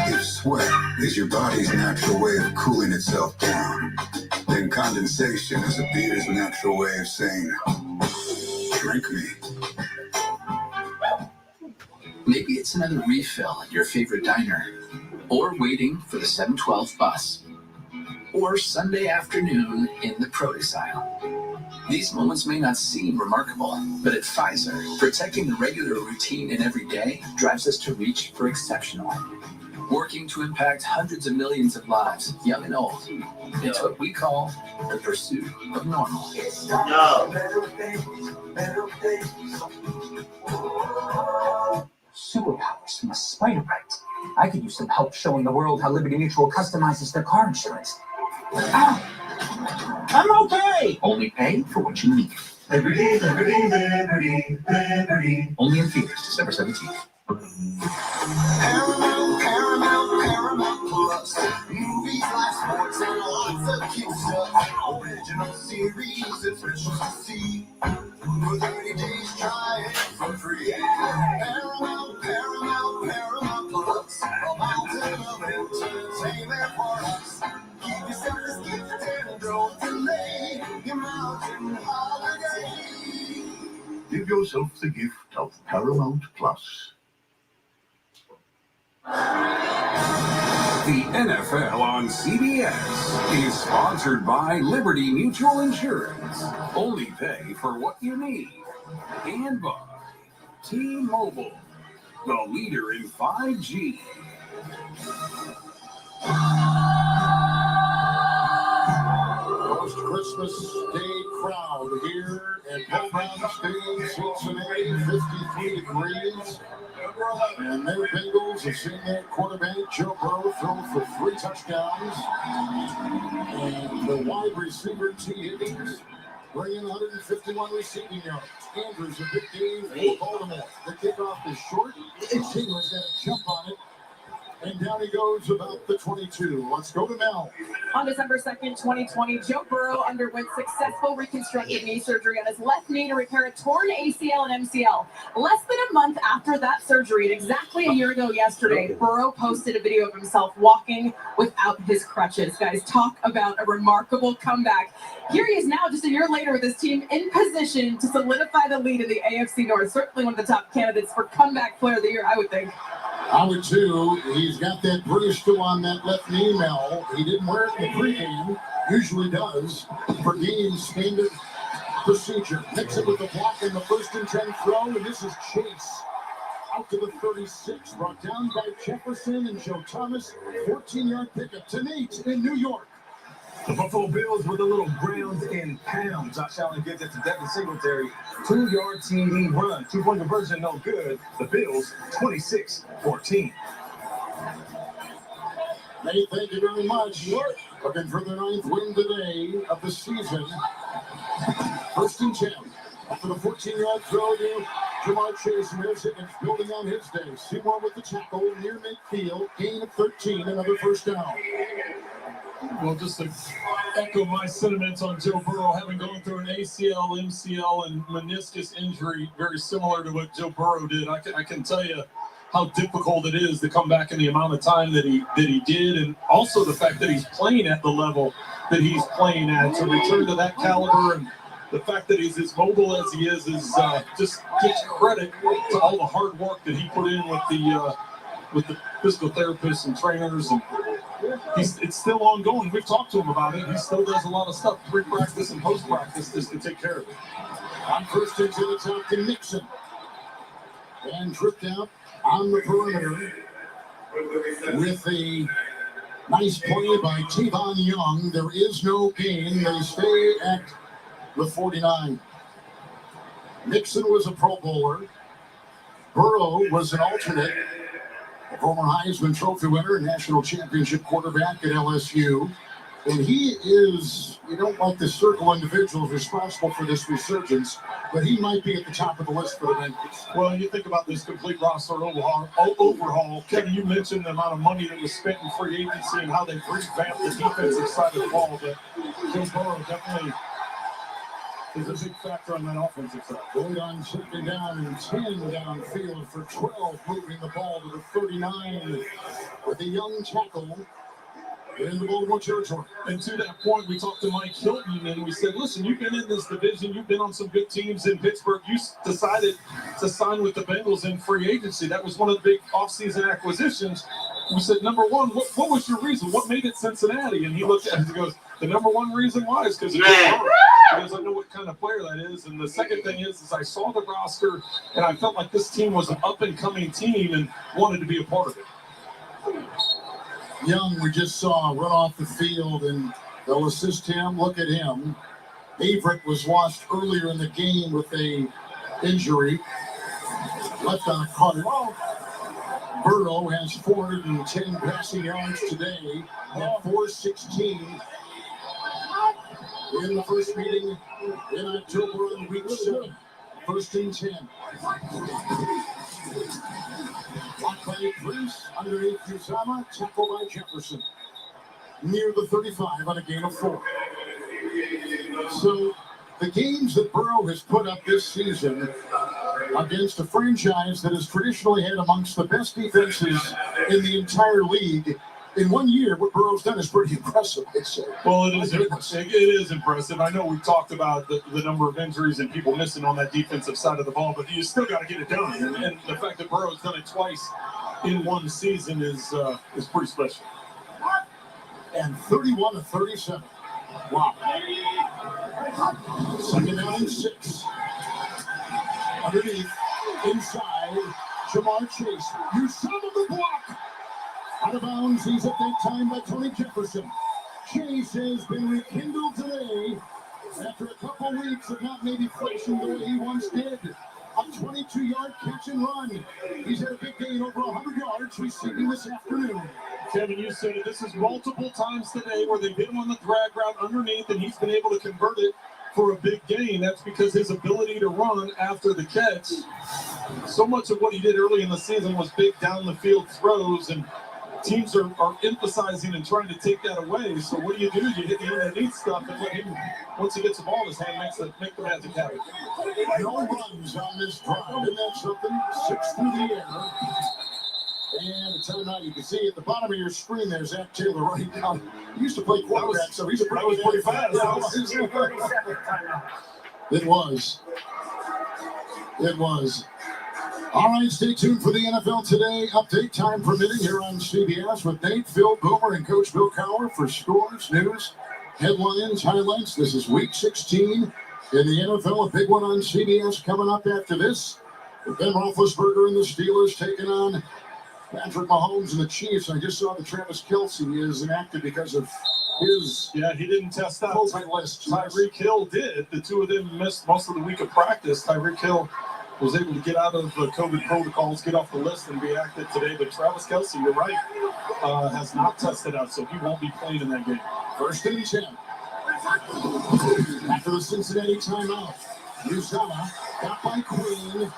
If sweat is your body's natural way of cooling itself down, then condensation is a beer's natural way of saying, drink me. Maybe it's another refill at your favorite diner, or waiting for the 7:12 bus, or Sunday afternoon in the produce aisle. These moments may not seem remarkable, but at Pfizer, protecting the regular routine in every day drives us to reach for exceptional. Working to impact hundreds of millions of lives, young and old. It's what we call the pursuit of normal. Superpowers from a spider bite. I could use some help showing the world how Liberty Mutual customizes their car insurance. Ow! I'm okay! Only pay for what you need. Liberty, liberty, liberty, liberty. Only in theaters December 17th. Paramount Plus. Movies, live sports, and lots of cute stuff. Original series and specials to see. For 30 days, try it for free. Paramount Plus. A mountain of entertainment for us. Give yourself this gift and don't delay your mountain holiday. Give yourself the gift of Paramount Plus. The NFL on CBS is sponsored by Liberty Mutual Insurance. Only pay for what you need. And by T-Mobile, the leader in 5G. Post-Christmas Day crowd here at Playground Stadium, Cincinnati, 53 degrees. And their Bengals have seen their quarterback, Joe Burrow, throw for 3 touchdowns. And the wide receiver, T. Higgins, bringing 151 receiving yards. Andrews, a big game for Baltimore. The kickoff is short. Taylor's got a jump on it. And down he goes about the 22. Let's go to Mel. On December 2nd, 2020, Joe Burrow underwent successful reconstructive knee surgery on his left knee to repair a torn ACL and MCL. Less than a month after that surgery, and exactly a year ago yesterday, Burrow posted a video of himself walking without his crutches. Guys, talk about a remarkable comeback. Here he is now, just a year later, with his team in position to solidify the lead in the AFC North. Certainly one of the top candidates for comeback player of the year, I would think. I would too. He's got that British still on that left knee, Mel. He didn't wear it in the pregame. Usually does. For game standard procedure. Mix it with the block in the 1st and 10 throw, and this is Chase. Out to the 36. Brought down by Jefferson and Joe Thomas. 14-yard pickup to Nate in New York. The Buffalo Bills with a little ground and pound. Josh Allen gives it to Devin Singletary. 2-yard TD run. 2-point conversion, no good. The Bills, 26-14. Nate, thank you very much. Looking for the 9th win today of the season. 1st and 10. After the 14-yard throw to Jamar Chase, and there's Higgins building on his day. Seymour with the tackle near midfield. Gain of 13, another 1st down. Well, just to echo my sentiments on Joe Burrow, having gone through an ACL, MCL, and meniscus injury very similar to what Joe Burrow did, I can tell you how difficult it is to come back in the amount of time that he did, and also the fact that he's playing at the level that he's playing at, to return to that caliber, and the fact that he's as mobile as he is just gives credit to all the hard work that he put in with the physical therapists and trainers, and it's still ongoing. We've talked to him about it. He still does a lot of stuff, pre-practice and post-practice, just to take care of it. On 1st and 10, it's out to Nixon. And tripped out on the perimeter with a nice play by Tavon Young. There is no gain. They stay at the 49. Nixon was a Pro Bowler. Burrow was an alternate, a former Heisman Trophy winner, national championship quarterback at LSU. And he is, you don't like to circle individuals responsible for this resurgence, but he might be at the top of the list for the Bengals. Well, you think about this complete roster overhaul. Kevin, you mentioned the amount of money that was spent in free agency and how they've revamped the defensive side of the ball. But Joe Burrow definitely is a big factor on that offensive side. Going on second down and 10 downfield for 12, moving the ball to the 39 with a young tackle in the Baltimore territory. And to that point, we talked to Mike Hilton and we said, listen, you've been in this division, you've been on some good teams in Pittsburgh. You decided to sign with the Bengals in free agency. That was one of the big offseason acquisitions. We said, number one, what was your reason? What made it Cincinnati? And he looked at it and goes, the number one reason why is because I know what kind of player that is. And the second thing is I saw the roster and I felt like this team was an up-and-coming team and wanted to be a part of it. Young, we just saw run off the field, and they'll assist him. Look at him. Averett was watched earlier in the game with a injury. Left on a cutter. Burrow has 410 passing yards today at 416 in the first meeting in October on week 7. First and 10. Blocked by Prince, underneath Uzama, tackled by Jefferson. Near the 35 on a gain of 4. So the games that Burrow has put up this season against a franchise that has traditionally had amongst the best defenses in the entire league, in 1 year, what Burrow's done is pretty impressive, I'd say. Well, it is impressive. I know we talked about the number of injuries and people missing on that defensive side of the ball, but you still got to get it done. And the fact that Burrow's done it twice in one season is pretty special. And 31-37. Wow. Second down and 6. Underneath, inside, Jamar Chase. You son of the block. Out of bounds, he's at that time by Tony Jefferson. Chase has been rekindled today after a couple weeks of not maybe flashing the way he once did. A 22-yard catch and run. He's had a big gain over 100 yards receiving this afternoon. Kevin, you said it. This is multiple times today where they've hit him on the drag route underneath, and he's been able to convert it for a big gain. That's because his ability to run after the catch. So much of what he did early in the season was big down the field throws, and teams are emphasizing and trying to take that away. So what do? You hit the underneath stuff and let him, once he gets the ball in his hand, make the magic happen. No runs on this drive, and that's something. 6 through the air. And a timeout. You can see at the bottom of your screen there's Zach Taylor running down. He used to play quarterback, so he's pretty fast. It was. All right, stay tuned for the NFL Today update, time permitting, here on CBS with Nate, Phil, Boomer, and Coach Bill Cowher for scores, news, headlines, highlights. This is Week 16 in the NFL. A big one on CBS coming up after this. With Ben Roethlisberger and the Steelers taking on Patrick Mahomes and the Chiefs. I just saw that Travis Kelce is inactive because of his he didn't test out. List. Tyreek Hill did. The two of them missed most of the week of practice. Tyreek Hill was able to get out of the COVID protocols, get off the list, and be active today. But Travis Kelce, you're right, has not tested out, so he won't be playing in that game. First and 10. After the Cincinnati timeout, Uzama got by Queen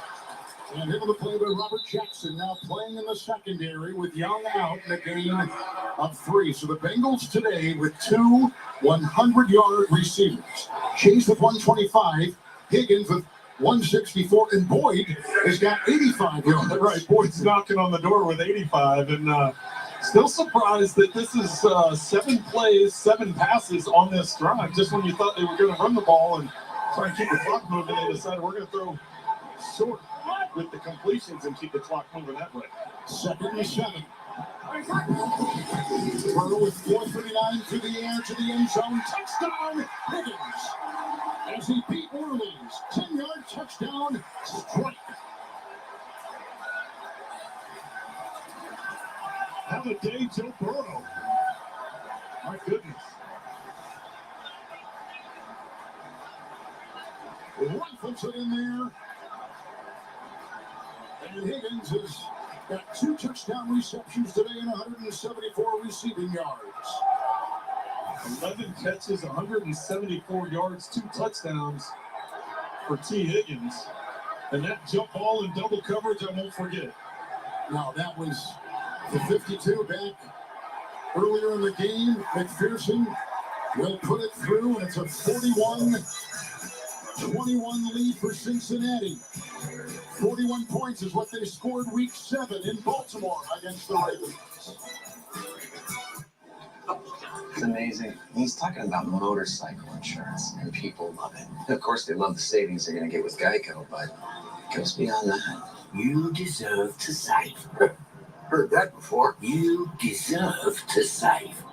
and able to play by Robert Jackson, now playing in the secondary with Young out in a gain of 3. So the Bengals today with 2 100-yard receivers. Chase with 125, Higgins with 164, and Boyd has got 85 yards. Right, Boyd's knocking on the door with 85, and still surprised that this is 7 plays, 7 passes on this drive. Just when you thought they were going to run the ball and try and keep the clock moving, they decided we're going to throw short with the completions and keep the clock moving that way. 2nd and 7. Burrow with 4:39 through the air to the end zone. Touchdown, Higgins. As he beat Orleans. 10-yard touchdown strike. Have a day, Joe Burrow. My goodness. Rifles it in there. And Higgins has got 2 touchdown receptions today and 174 receiving yards. 11 catches, 174 yards, 2 touchdowns for T. Higgins. And that jump ball in double coverage, I won't forget. Now, that was the 52 back earlier in the game. McPherson will put it through, and it's a 41-21 lead for Cincinnati. 41 points is what they scored week 7 in Baltimore against the Ravens. It's amazing. He's talking about motorcycle insurance, and people love it. Of course, they love the savings they're going to get with Geico, but it goes beyond that. You deserve to save. Heard that before. You deserve to save.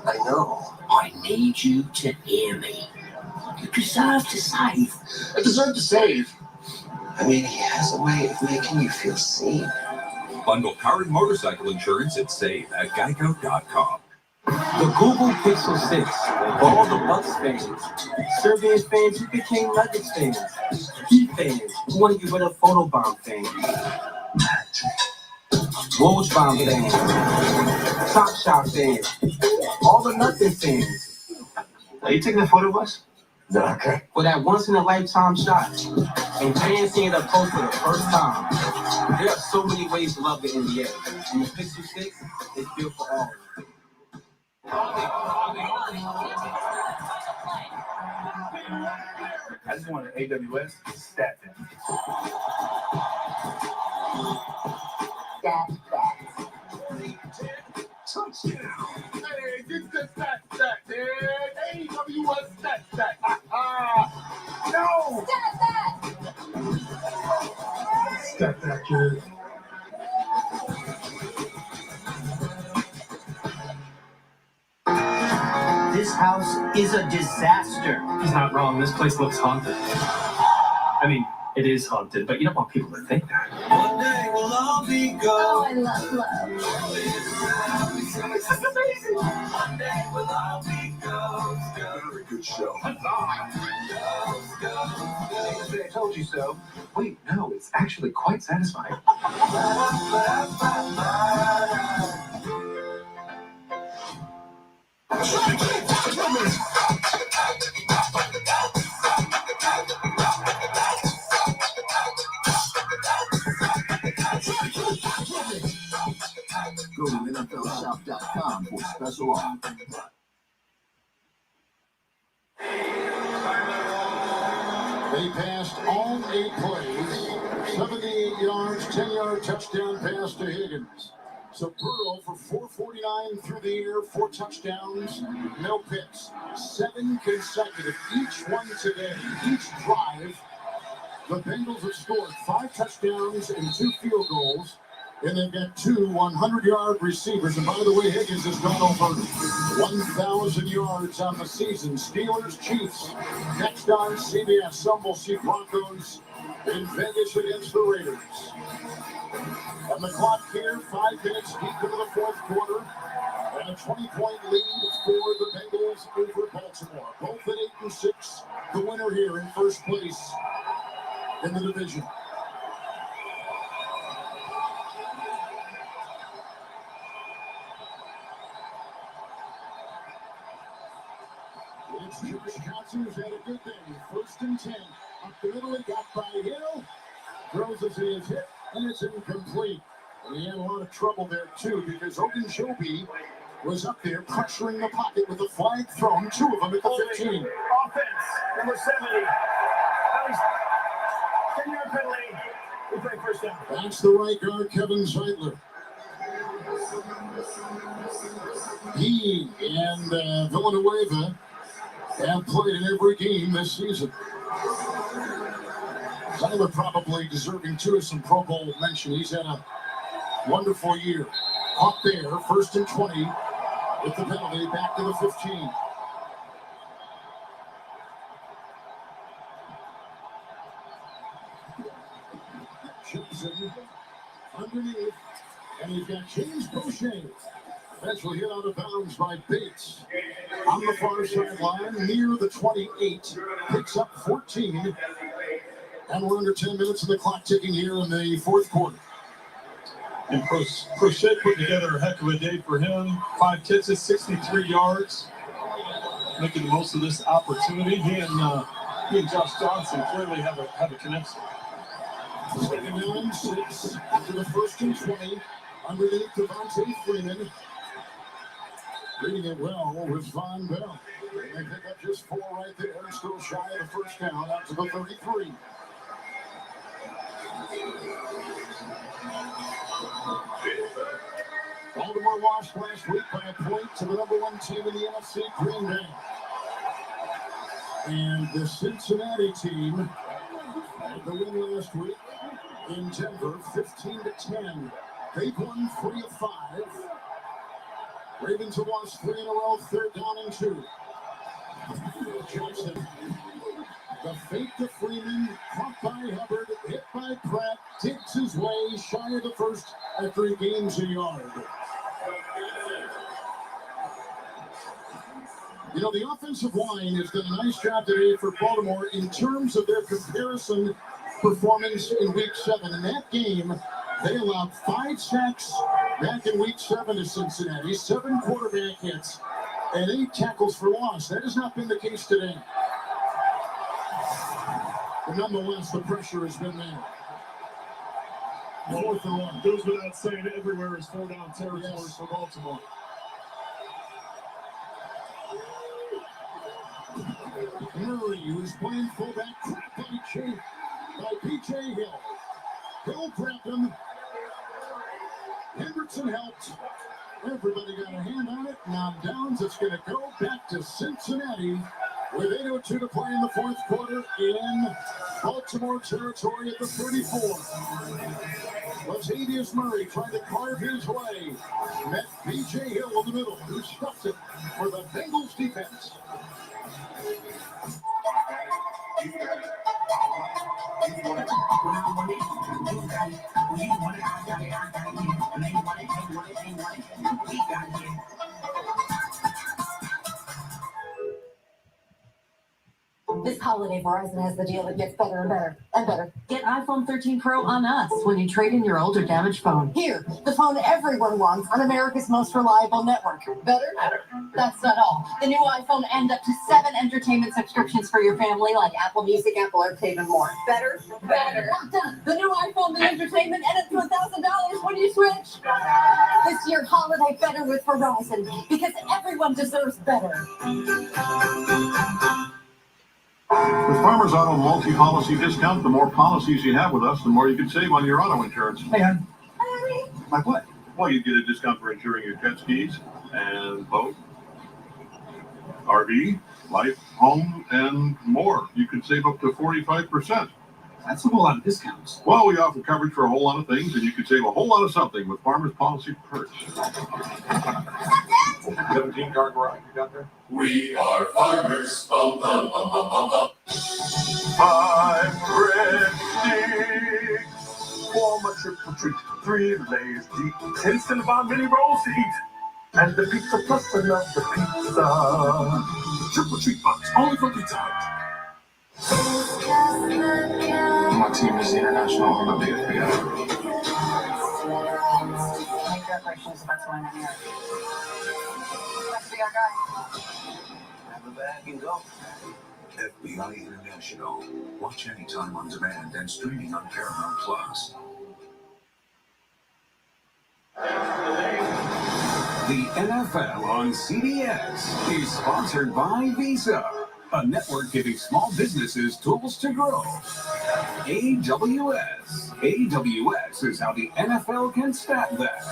I know. I need you to hear me. You deserve to save. I deserve to save. I mean, he has a way of making you feel seen. Bundle car and motorcycle insurance and save at geico.com. The Google Pixel 6 for all the Bucks fans, Serbian fans who became Nuggets fans, Heat fans who want to get rid of Photobomb fans, Wolves Bomb fans, Top Shot fans, all the nothing fans. Are you taking a photo of us? Is that okay? For that once-in-a-lifetime shot, and fans seeing it up close for the first time. There are so many ways to love the NBA, and the Pixel 6 is built for all. I just want an AWS stat thing. Touchdown. Hey, get the stat, man. AWS stat. No. Stat, kid. This house is a disaster. He's not wrong. This place looks haunted. I mean, it is haunted, but you don't want people to think that. One day we'll all be gone. Oh, I love love. This is amazing. One day we'll all be gone. Very good show. I told you so. Wait, no, it's actually quite satisfying. Go to NFLShop.com for special offers. They passed all 8 plays, 78 yards, 10-yard touchdown pass to Higgins. So Burrow for 449 through the air, 4 touchdowns, no picks. 7 consecutive, each one today, each drive. The Bengals have scored 5 touchdowns and 2 field goals. And they've got 2 100-yard receivers. And by the way, Higgins has gone over 1,000 yards on the season. Steelers, Chiefs. Next on CBS, some will see Broncos in Vegas against the Raiders. And the clock here, 5 minutes deep into the 4th quarter. And a 20-point lead for the Bengals over Baltimore. Both at 8-6. The winner here in first place in the division. Johnson's had a good day. 1st and 10. Up the middle, he got by Hill. Throws as he is hit, and it's incomplete. And he had a lot of trouble there, too, because Ogunjobi was up there pressuring the pocket with a flag thrown, 2 of them at the 15. Offense, number 70. That was 10-yard penalty. We play first down. That's the right guard, Kevin Zeitler. He and Villanueva have played in every game this season. Zeitler probably deserving, too, of some Pro Bowl mention. He's had a wonderful year. Caught there, 1st and 20 with the penalty, back to the 15. Johnson underneath, and he's got James Boucher. Eventually hit out of bounds by Bates. On the far sideline, near the 28, picks up 14. And we're under 10 minutes of the clock ticking here in the 4th quarter. And Crochet put together a heck of a day for him. 5 catches, 63 yards. Making the most of this opportunity. He and Josh Johnson clearly have a connection. Second down and 6 after the first and 20. Underneath Devontae Freeman. Reading it well with Von Bell. They pick up just 4 right there. Still shy of the first down out to the 33. Baltimore lost last week by a point to the #1 team in the NFC, Green Bay. And the Cincinnati team had the win last week in Denver, 15-10. They've won 3 of 5. Ravens have lost 3 in a row, 3rd down and 2. Johnson, the fake to Freeman, caught by Hubbard, hit by Pratt, digs his way, shy of the first after he gains a yard. You know, the offensive line has done a nice job today for Baltimore in terms of their comparison performance in Week 7. In that game, they allowed 5 sacks back in Week 7 to Cincinnati, 7 quarterback hits, and 8 tackles for loss. That has not been the case today. But nonetheless, the pressure has been there. 4th and 1. Goes without saying, everywhere is 4-down territory for Baltimore. Murray, who's playing fullback, cracked by P.J. Hill. Hill grabbed him. Hendrickson helped. Everybody got a hand on it. Now downs. It's going to go back to Cincinnati with 8:02 to play in the 4th quarter in Baltimore territory at the 34. Latavius Murray trying to carve his way. Met P.J. Hill in the middle, who stuffed it for the Bengals defense. This holiday, Verizon has the deal that gets better and better and better. Get iPhone 13 Pro on us when you trade in your old or damaged phone. Here, the phone everyone wants on America's most reliable network. Better? That's not all. The new iPhone and up to 7 entertainment subscriptions for your family, like Apple Music, Apple AirPlay, and more. Better? Better. The new iPhone, the entertainment, and up to $1,000 when you switch. This year, holiday better with Verizon, because everyone deserves better. With Farmers Auto multi-policy discount, the more policies you have with us, the more you can save on your auto insurance. Hey, hon. Like what? Well, you get a discount for insuring your jet skis and boat, RV, life, home, and more. You can save up to 45%. That's a whole lot of discounts. Well, we offer coverage for a whole lot of things, and you can save a whole lot of something with Farmers Policy Perks. 17 car garage you got there? We are farmers. Bum, bum, bum, bum, bum, bum. 5 breadsticks, 4 my triple treat, 3 layers deep, 10 Cinnabon mini rolls to eat, and the pizza plus another pizza. Triple treat box, only for Pizza Hut. My team is the International Olympic FBI. Make preparations, that's why I'm here. Let's be our guy. Have a bag and go. FBI International. Watch anytime on demand and streaming on Paramount Plus. The NFL on CBS is sponsored by Visa, a network giving small businesses tools to grow. AWS. AWS is how the NFL can stat that.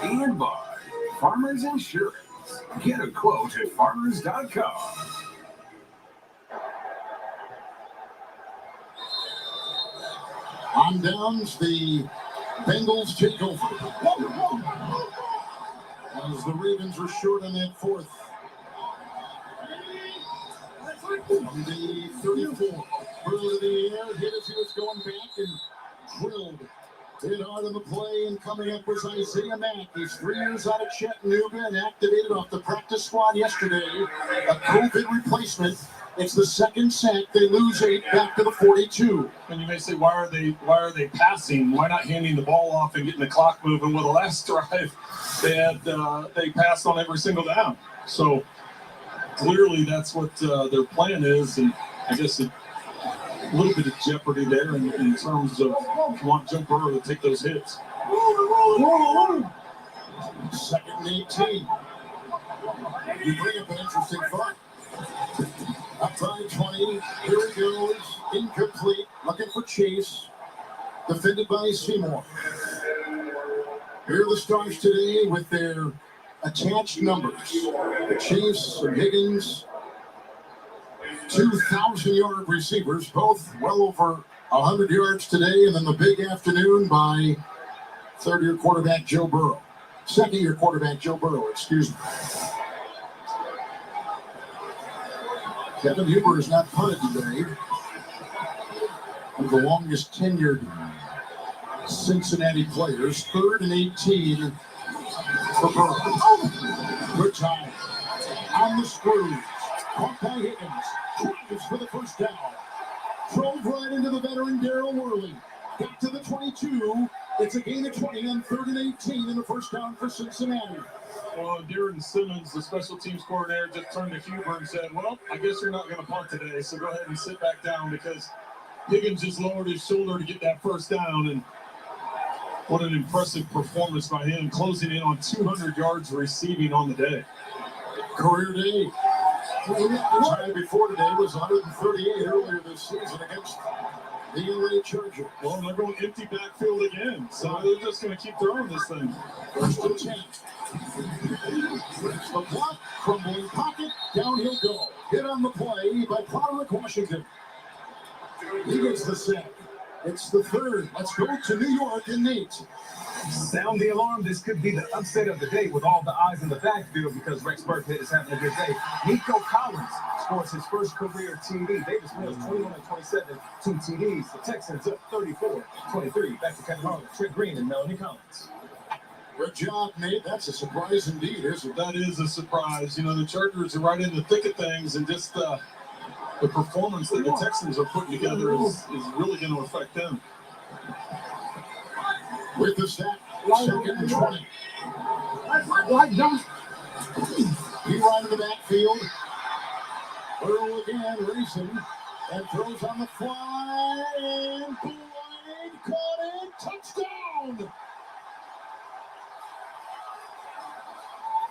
And by Farmers Insurance. Get a quote at farmers.com. On downs, the Bengals take over. As the Ravens are short on that 4th. From the 34. Hurled in the air, hit as he was going back and drilled. Hit hard on the play, and coming up was Isaiah Mack. He's 3 years out of Chattanooga and activated off the practice squad yesterday. A COVID replacement It's the second sack. They lose 8 back to the 42. And you may say, why are they passing? Why not handing the ball off and getting the clock moving? Well, the last drive they passed on every single down. So clearly that's what their plan is, and I guess a little bit of jeopardy there in terms of if you want Joe Burrow to take those hits. Second and 18. You bring up an interesting thought. Up by 20. Here he goes. Incomplete. Looking for Chase. Defended by Seymour. Here are the Stars today with their attached numbers. Chase and Higgins, 2,000-yard receivers, both well over 100 yards today, and then the big afternoon by third-year quarterback Joe Burrow. Second-year quarterback Joe Burrow, excuse me. Kevin Huber is not punted today. One of the longest tenured Cincinnati players. 3rd and 18 for Burrow. Good time. On the screws. Caught by Higgins. Drives for the first down. Drove right into the veteran Darryl Worley. Got to the 22. It's a gain of 20 on 3rd and 18 and a first down for Cincinnati. Well, Darren Simmons, the special teams coordinator, just turned to Huber and said, well, I guess you're not going to punt today, so go ahead and sit back down, because Higgins just lowered his shoulder to get that first down, and what an impressive performance by him, closing in on 200 yards receiving on the day. Career day. The time before today was 138 earlier this season against the LA Chargers. Well, they're going empty backfield again, so they're just going to keep throwing this thing. First and 10. The block, crumbling pocket, down he'll go. Hit on the play by Broderick Washington. He gets the sack. It's the 3rd. Let's go to New York and Nate. Sound the alarm. This could be the upset of the day with all the eyes in the backfield because Rex Burkhead is having a good day. Nico Collins scores his first career TD. Davis Mills 21 and 27, 2 TDs. The Texans up 34-23. Back to Kevin Harlan, Trent Green, and Melanie Collins. Good job, Nate. That's a surprise indeed, isn't it? That is a surprise. You know, the Chargers are right in the thick of things, and just the performance that the Texans are putting together is really going to affect them. With the sack, 2nd and 20. He right in the backfield. Burrow again, racing, and throws on the fly, and Boyd caught it, touchdown!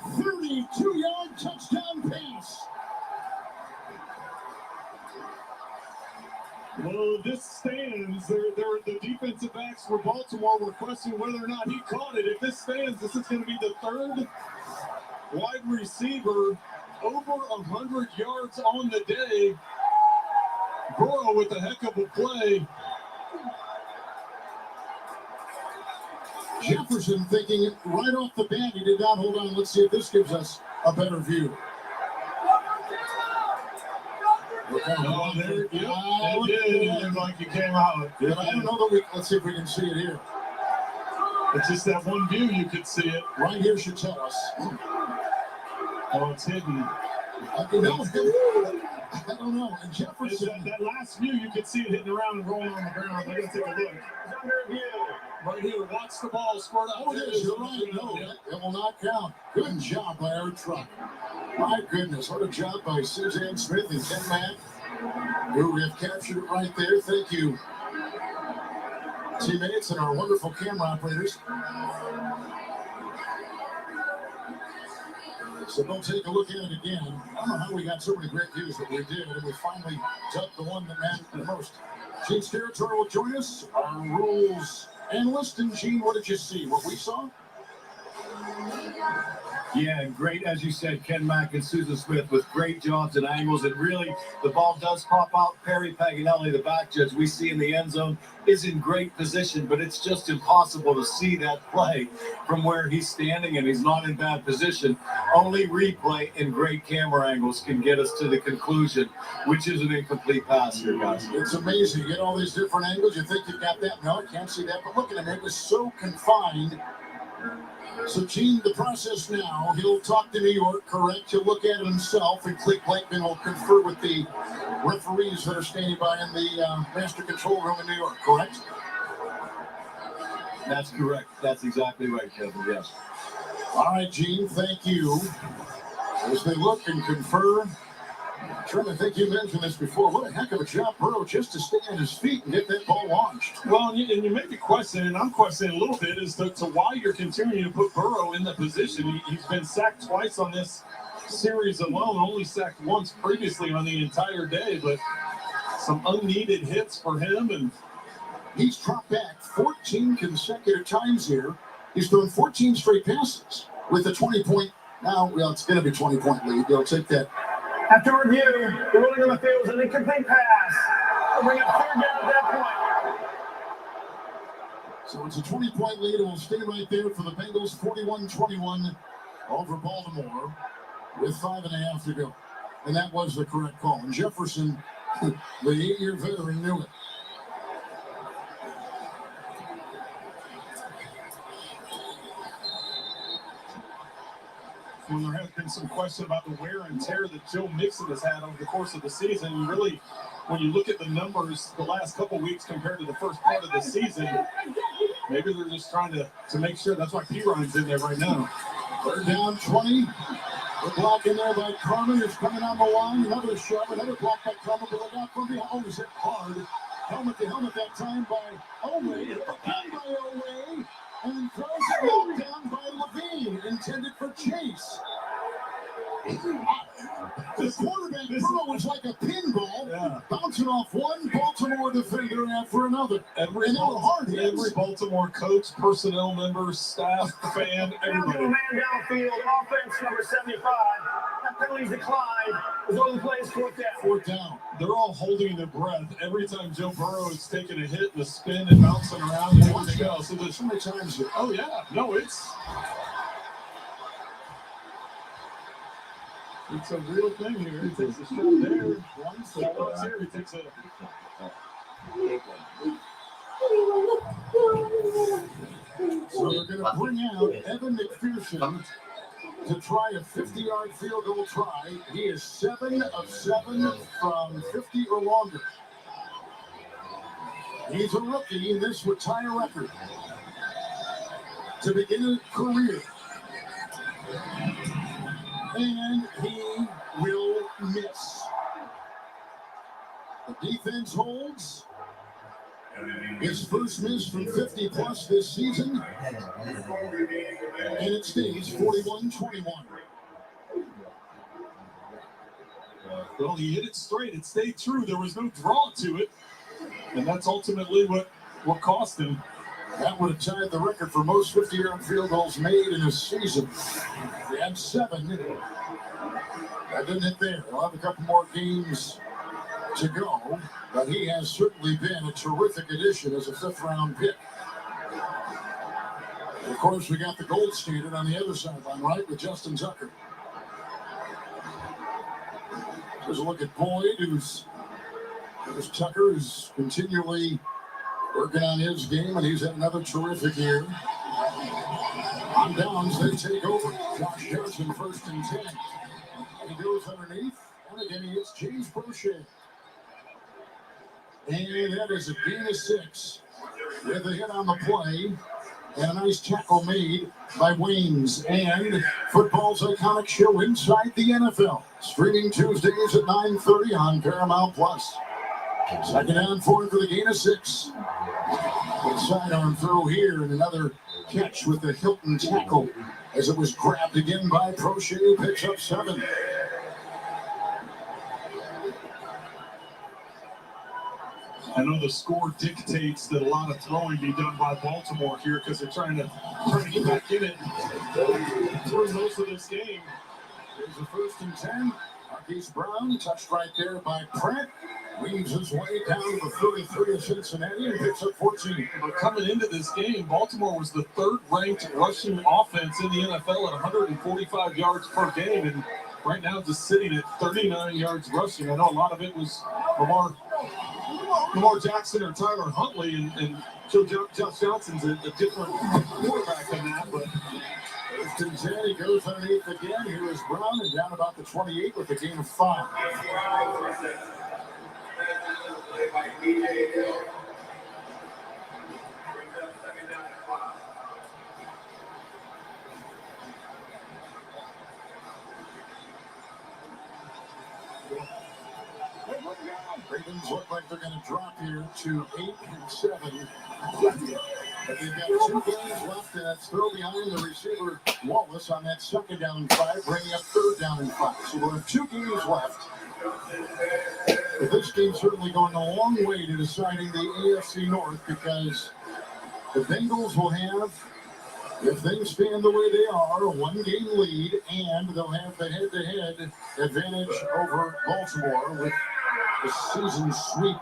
32-yard touchdown pass. Well, this stands. The defensive backs for Baltimore were questioning whether or not he caught it. If this stands, this is going to be the 3rd wide receiver over 100 yards on the day. Burrow with a heck of a play. Jefferson thinking right off the bat, he did not hold on. Let's see if this gives us a better view. Oh, there, yeah, it did. It looked like it came out. But I don't know that let's see if we can see it here. It's just that one view you could see it. Right here should tell us. Oh, it's hidden. I don't know. And Jefferson. That last view, you could see it hitting around and rolling on the ground. I gotta take a look. Right here, watch the ball squirt out. Oh, it is. You're right. No, it will not count. Good job by our truck. My goodness, what a job by Suzanne Smith and Ken Mack, who have captured it right there. Thank you, teammates and our wonderful camera operators. So go take a look at it again. I don't know how we got so many great views, but we did, and we finally dug the one that mattered the most. Gene Steratore will join us, our rules analyst. And Gene, what did you see? What we saw? Yeah, great, as you said, Ken Mack and Susan Smith with great jobs and angles. And really, the ball does pop out. Perry Paganelli, the back judge we see in the end zone, is in great position, but it's just impossible to see that play from where he's standing, and he's not in bad position. Only replay and great camera angles can get us to the conclusion, which is an incomplete pass here, guys. It's amazing. You get all these different angles. You think you've got that. No, I can't see that. But look at him. It was so confined. So, Gene, the process now, he'll talk to New York, correct? He'll look at it himself, and Click Blakeman will confer with the referees that are standing by in the master control room in New York, correct? That's correct. That's exactly right, Kevin, yes. All right, Gene, thank you. As they look and confer, Trim, I think you mentioned this before. What a heck of a job, Burrow, just to stay on his feet and get that ball launched. Well, and you may be questioning, and I'm questioning a little bit, as to why you're continuing to put Burrow in the position. He's been sacked twice on this series alone, only sacked once previously on the entire day, but some unneeded hits for him. And he's dropped back 14 consecutive times here. He's thrown 14 straight passes with a 20-point. Now, well, it's going to be 20-point lead. They'll take that. After review, the ruling on the field is an incomplete pass. We'll bring up third down at that point. So it's a 20-point lead, and we'll stay right there for the Bengals, 41-21 over Baltimore with 5.5 to go. And that was the correct call. And Jefferson, the 8-year veteran, knew it. when there has been some question about the wear and tear that Joe Mixon has had over the course of the season, you really, when you look at the numbers the last couple weeks compared to the first part of the season, maybe they're just trying to make sure. That's why P-Ryan's in there right now. They're down 20. The block in there by Carmen is coming on the line. Another shove, another block by Carmen, but look out from behind. Oh, is it hard? Helmet to helmet that time by Owe. Again by Owe. And throws it out down by Levine. Intended for Chase. The quarterback throw was like a pinball, bouncing off one Baltimore defender after another. Every Baltimore coach, personnel member, staff, fan, everybody. Man downfield, offense number 75. That penalty's declined. As long as the play is fourth down. They're all holding their breath every time Joe Burrow is taking a hit and a spin and bouncing around and everything else. So there's so many times. Oh yeah, no, it's a real thing here. He takes a shot there. One shot here. He takes a. So they're going to bring out Evan McPherson to try a 50-yard field goal try. He is 7 of 7 from 50 or longer. He's a rookie, and this would tie a record to begin a career. And he will miss. The defense holds. His first miss from 50 plus this season. And it stays 41-21. Well, he hit it straight. It stayed true. There was no draw to it. And that's ultimately what cost him. That would have tied the record for most 50-yard field goals made in a season. He had 7. That didn't hit there. He'll have a couple more games to go, but he has certainly been a terrific addition as a 5th-round pick. And of course, we got the gold standard on the other sideline, right, with Justin Tucker. There's a look at Boyd, who's Tucker is continually working on his game, and he's had another terrific year. On downs, they take over. Josh Johnson, 1st and 10. And he goes underneath, and again, he hits James Prochet. And that is a gain of 6 with a hit on the play and a nice tackle made by Waynes. And football's iconic show Inside the NFL, streaming Tuesdays at 9:30 on Paramount Plus. 2nd down for the gain of 6. Good sidearm throw here, and another catch with the Hilton tackle as it was grabbed again by Prochet, who picks up 7. I know the score dictates that a lot of throwing be done by Baltimore here because they're trying to get back in it through most of this game. There's a 1st and 10. Marquise Brown touched right there by Pratt. Weaves his way down to the 33 of Cincinnati and picks up 14. But coming into this game, Baltimore was the 3rd-ranked rushing offense in the NFL at 145 yards per game, and right now just sitting at 39 yards rushing. I know a lot of it was Lamar Jackson or Tyler Huntley, and Josh Johnson's a different quarterback than that, but Cincinnati goes underneath again. Here is Brown and down about the 28 with a gain of 5. Ravens look like they're going to drop here to 8-7. But they've got 2 games left, and that's throw behind the receiver Wallace on that 2nd down and 5, bringing up 3rd down and 5. So we'll have 2 games left. But this game's certainly going a long way to deciding the AFC North, because the Bengals will have, if things stand the way they are, a 1-game lead, and they'll have the head-to-head advantage over Baltimore with the season sweep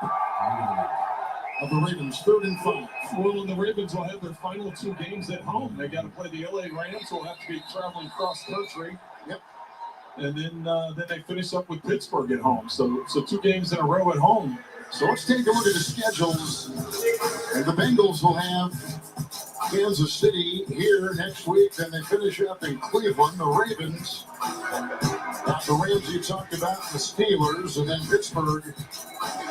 of the Ravens, 3rd and 5. Well, and the Ravens will have their final 2 games at home. They got to play the LA Rams, who will have to be traveling cross country. Yep. And then they finish up with Pittsburgh at home. So 2 games in a row at home. So let's take a look at the schedules. And the Bengals will have Kansas City here next week. Then they finish up in Cleveland. The Ravens, the Rams you talked about, the Steelers, and then Pittsburgh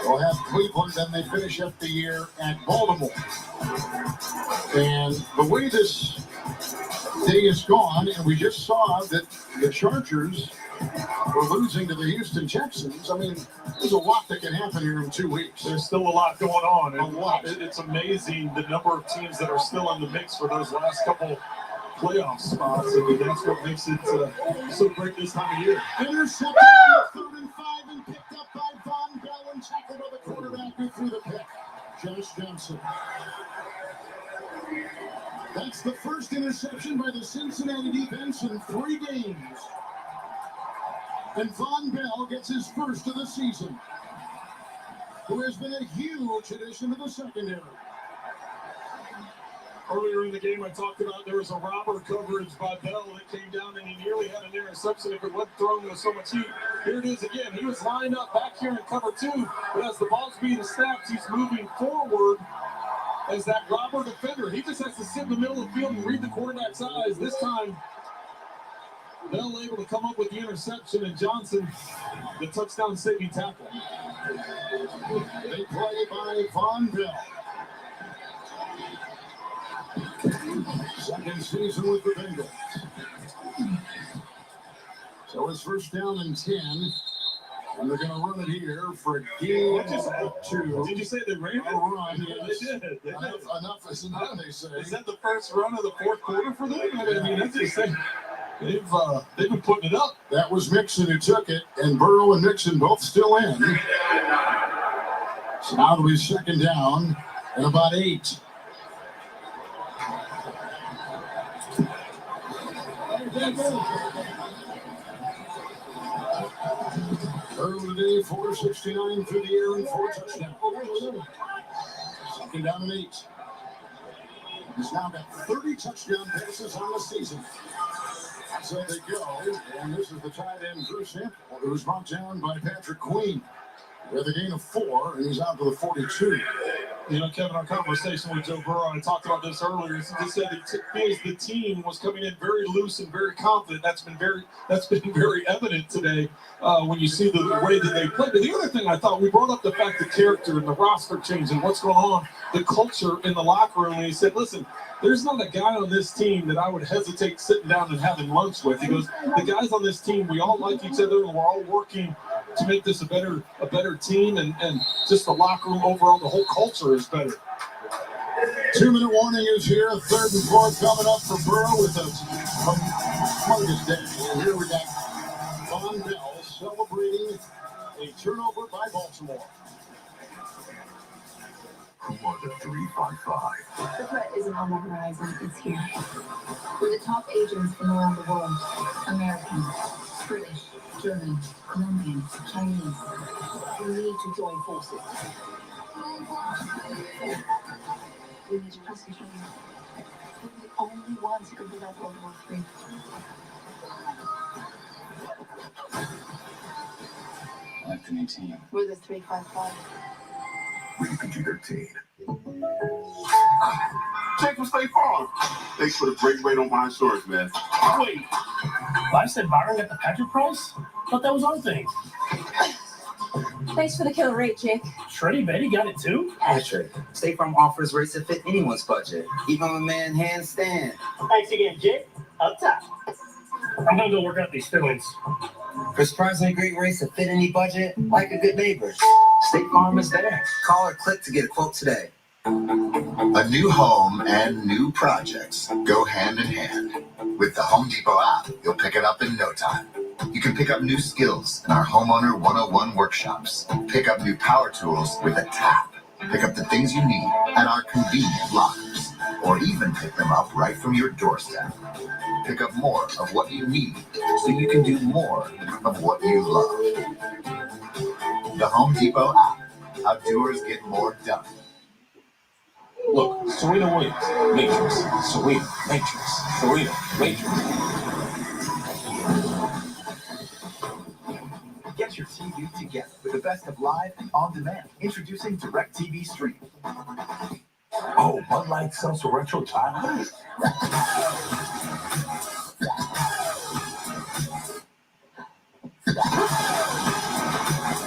will have Cleveland. Then they finish up the year at Baltimore. And the way this day is gone, and we just saw that the Chargers were losing to the Houston Texans. I mean, there's a lot that can happen here in 2 weeks. There's still a lot going on. A lot. It's amazing the number of teams that are still in the mix for those last couple playoff spots. I mean, that's what makes it so great this time of year. Intercepted 3rd and 5 and picked up by Von Bell and tackled by the quarterback who threw the pick, Josh Johnson. That's the first interception by the Cincinnati defense in 3 games. And Von Bell gets his first of the season, who has been a huge addition to the secondary. Earlier in the game, I talked about there was a robber coverage by Bell that came down, and he nearly had an interception if it wasn't thrown with so much heat. Here it is again. He was lined up back here in cover 2, but as the ball's being snapped, he's moving forward as that robber defender. He just has to sit in the middle of the field and read the quarterback's eyes. This time, Bell able to come up with the interception, and Johnson, the touchdown saving tackle. They play by Von Bell. Second season with the Bengals. So it's 1st down and 10. And they're going to run it here for a gain of 2. Did you say they ran a run? Yes. They did. Enough is enough, they say. Is that the first run of the 4th quarter for them? I mean, that's just saying. They've been putting it up. That was Mixon who took it, and Burrow and Mixon both still in. So now it'll be 2nd down and about 8. Early today, 469 through the air and 4 touchdowns. 2nd down and 8. He's now got 30 touchdown passes on the season. So they go, and this is the tight end Drew Sample, who was brought down by Patrick Queen with a gain of 4, and he's out to the 42. You know, Kevin, our conversation with Joe Burrow, I talked about this earlier. He said he feels the team was coming in very loose and very confident. That's been very evident today when you see the way that they play. But the other thing I thought, we brought up the fact the character and the roster change and what's going on, the culture in the locker room. And he said, listen, there's not a guy on this team that I would hesitate sitting down and having lunch with. He goes, the guys on this team, we all like each other, and we're all working to make this a better team, and just the locker room overall, the whole culture is better. 2-minute warning is here. 3rd and 4 coming up for Burrow with a humongous day. And here we got Von Bell celebrating a turnover by Baltimore. Who are the 355? The threat isn't on the horizon, it's here. We're the top agents from around the world. American, British, German, Colombian, Chinese. We need to join forces. We need to trust each other. We're the only ones who can prevent World War III. I like the new team. We're the 355. Rated PG-13. Jake from State Farm. Thanks for the great rate on my insurance, man. Wait, Life said Byron got the package price? Thought that was our thing. Thanks for the killer rate, Jake. Shreddy Betty got it too? Patrick, State Farm offers rates that fit anyone's budget, even a man handstand. Thanks again, Jake. Up top. I'm gonna go work out these feelings. For surprisingly great rates that fit any budget, like a good neighbor, State Farm is there. Call or click to get a quote today. A new home and new projects go hand in hand. With the Home Depot app, you'll pick it up in no time. You can pick up new skills in our Homeowner 101 workshops. Pick up new power tools with a tap. Pick up the things you need at our convenient lockers. Or even pick them up right from your doorstep. Pick up more of what you need so you can do more of what you love. The Home Depot app. How doers get more done. Look, Serena Williams, Matrix. Serena, Matrix. Serena, Matrix. Get your TV together with the best of live and on demand. Introducing DirecTV Stream. Oh, Bud Light Seltzer Retro Time.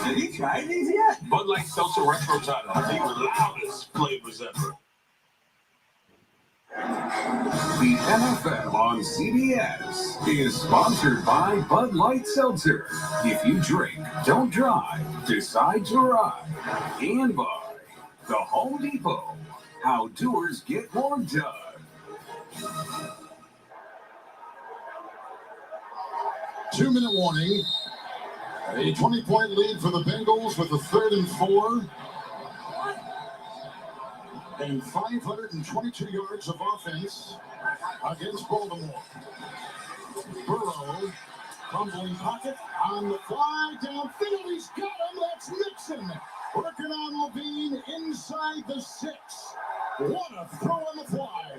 Did he try these yet? Bud Light Seltzer Retro Time. The loudest flavors ever. The NFL on CBS is sponsored by Bud Light Seltzer. If you drink, don't drive, decide to ride. And by the Home Depot. How doers get more done. 2-minute warning. A 20-point lead for the Bengals with a 3rd and 4. And 522 yards of offense against Baltimore. Burrow, crumbling pocket, on the fly, downfield, he's got him, that's Nixon. Working on Levine inside the 6. What a throw on the fly.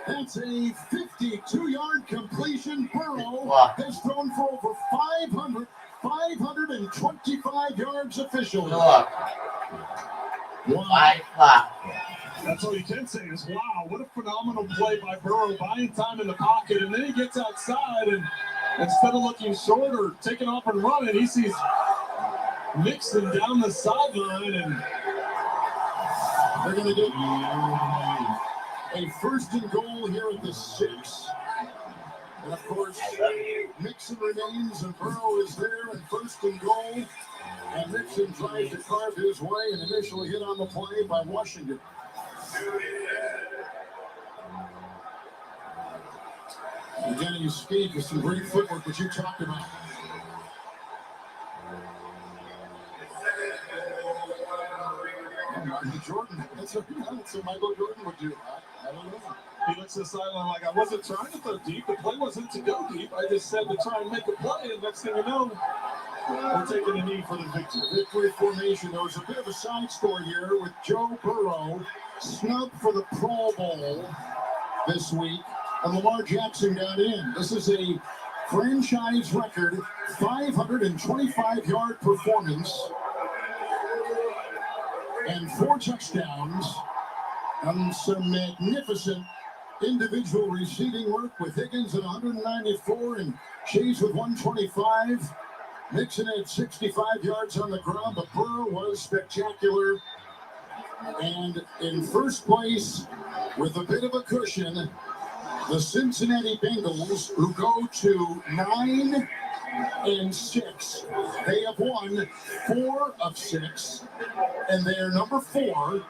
That's a 52-yard completion. Burrow has thrown for over 525 yards officially. Wow. That's all you can say is, wow, what a phenomenal play by Burrow, buying time in the pocket, and then he gets outside, and instead of looking short or taking off and running, he sees Nixon down the sideline, and they're going to get a 1st and goal here at the 6. And of course, Nixon remains, and Burrow is there, and 1st and goal. And Nixon tries to carve his way and initially hit on the play by Washington. Again, he escaped with some great footwork, which you talked about. Jordan, that's what Michael Jordan would do. I don't know. He looks to the sideline like, I wasn't trying to throw deep. The play wasn't to go deep. I just said to try and make a play, and next thing you know, we're taking a knee for the victory. Victory formation. There was a bit of a side story here with Joe Burrow snubbed for the Pro Bowl this week, and Lamar Jackson got in. This is a franchise record 525-yard performance and 4 touchdowns and some magnificent individual receiving work with Higgins at 194 and Chase with 125. Nixon had 65 yards on the ground, but Burrow was spectacular. And in first place, with a bit of a cushion, the Cincinnati Bengals, who go to 9-6. They have won 4 of 6, and they are number 4.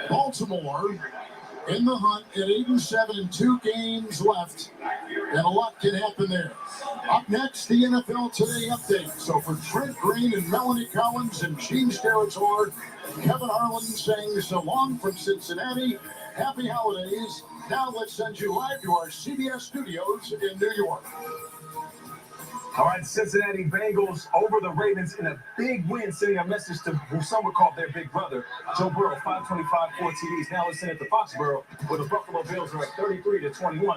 Baltimore in the hunt at 8-7 and 2 games left, and a lot can happen there. Up next, the NFL Today update. So for Trent Green and Melanie Collins and Gene Steratore, Kevin Harlan saying so long from Cincinnati. Happy holidays. Now let's send you live to our CBS studios in New York. All right, Cincinnati Bengals over the Ravens in a big win, sending a message to who some would call their big brother, Joe Burrow, 525, 4 TDs. Now listen at the Foxborough, where the Buffalo Bills are at 33-21.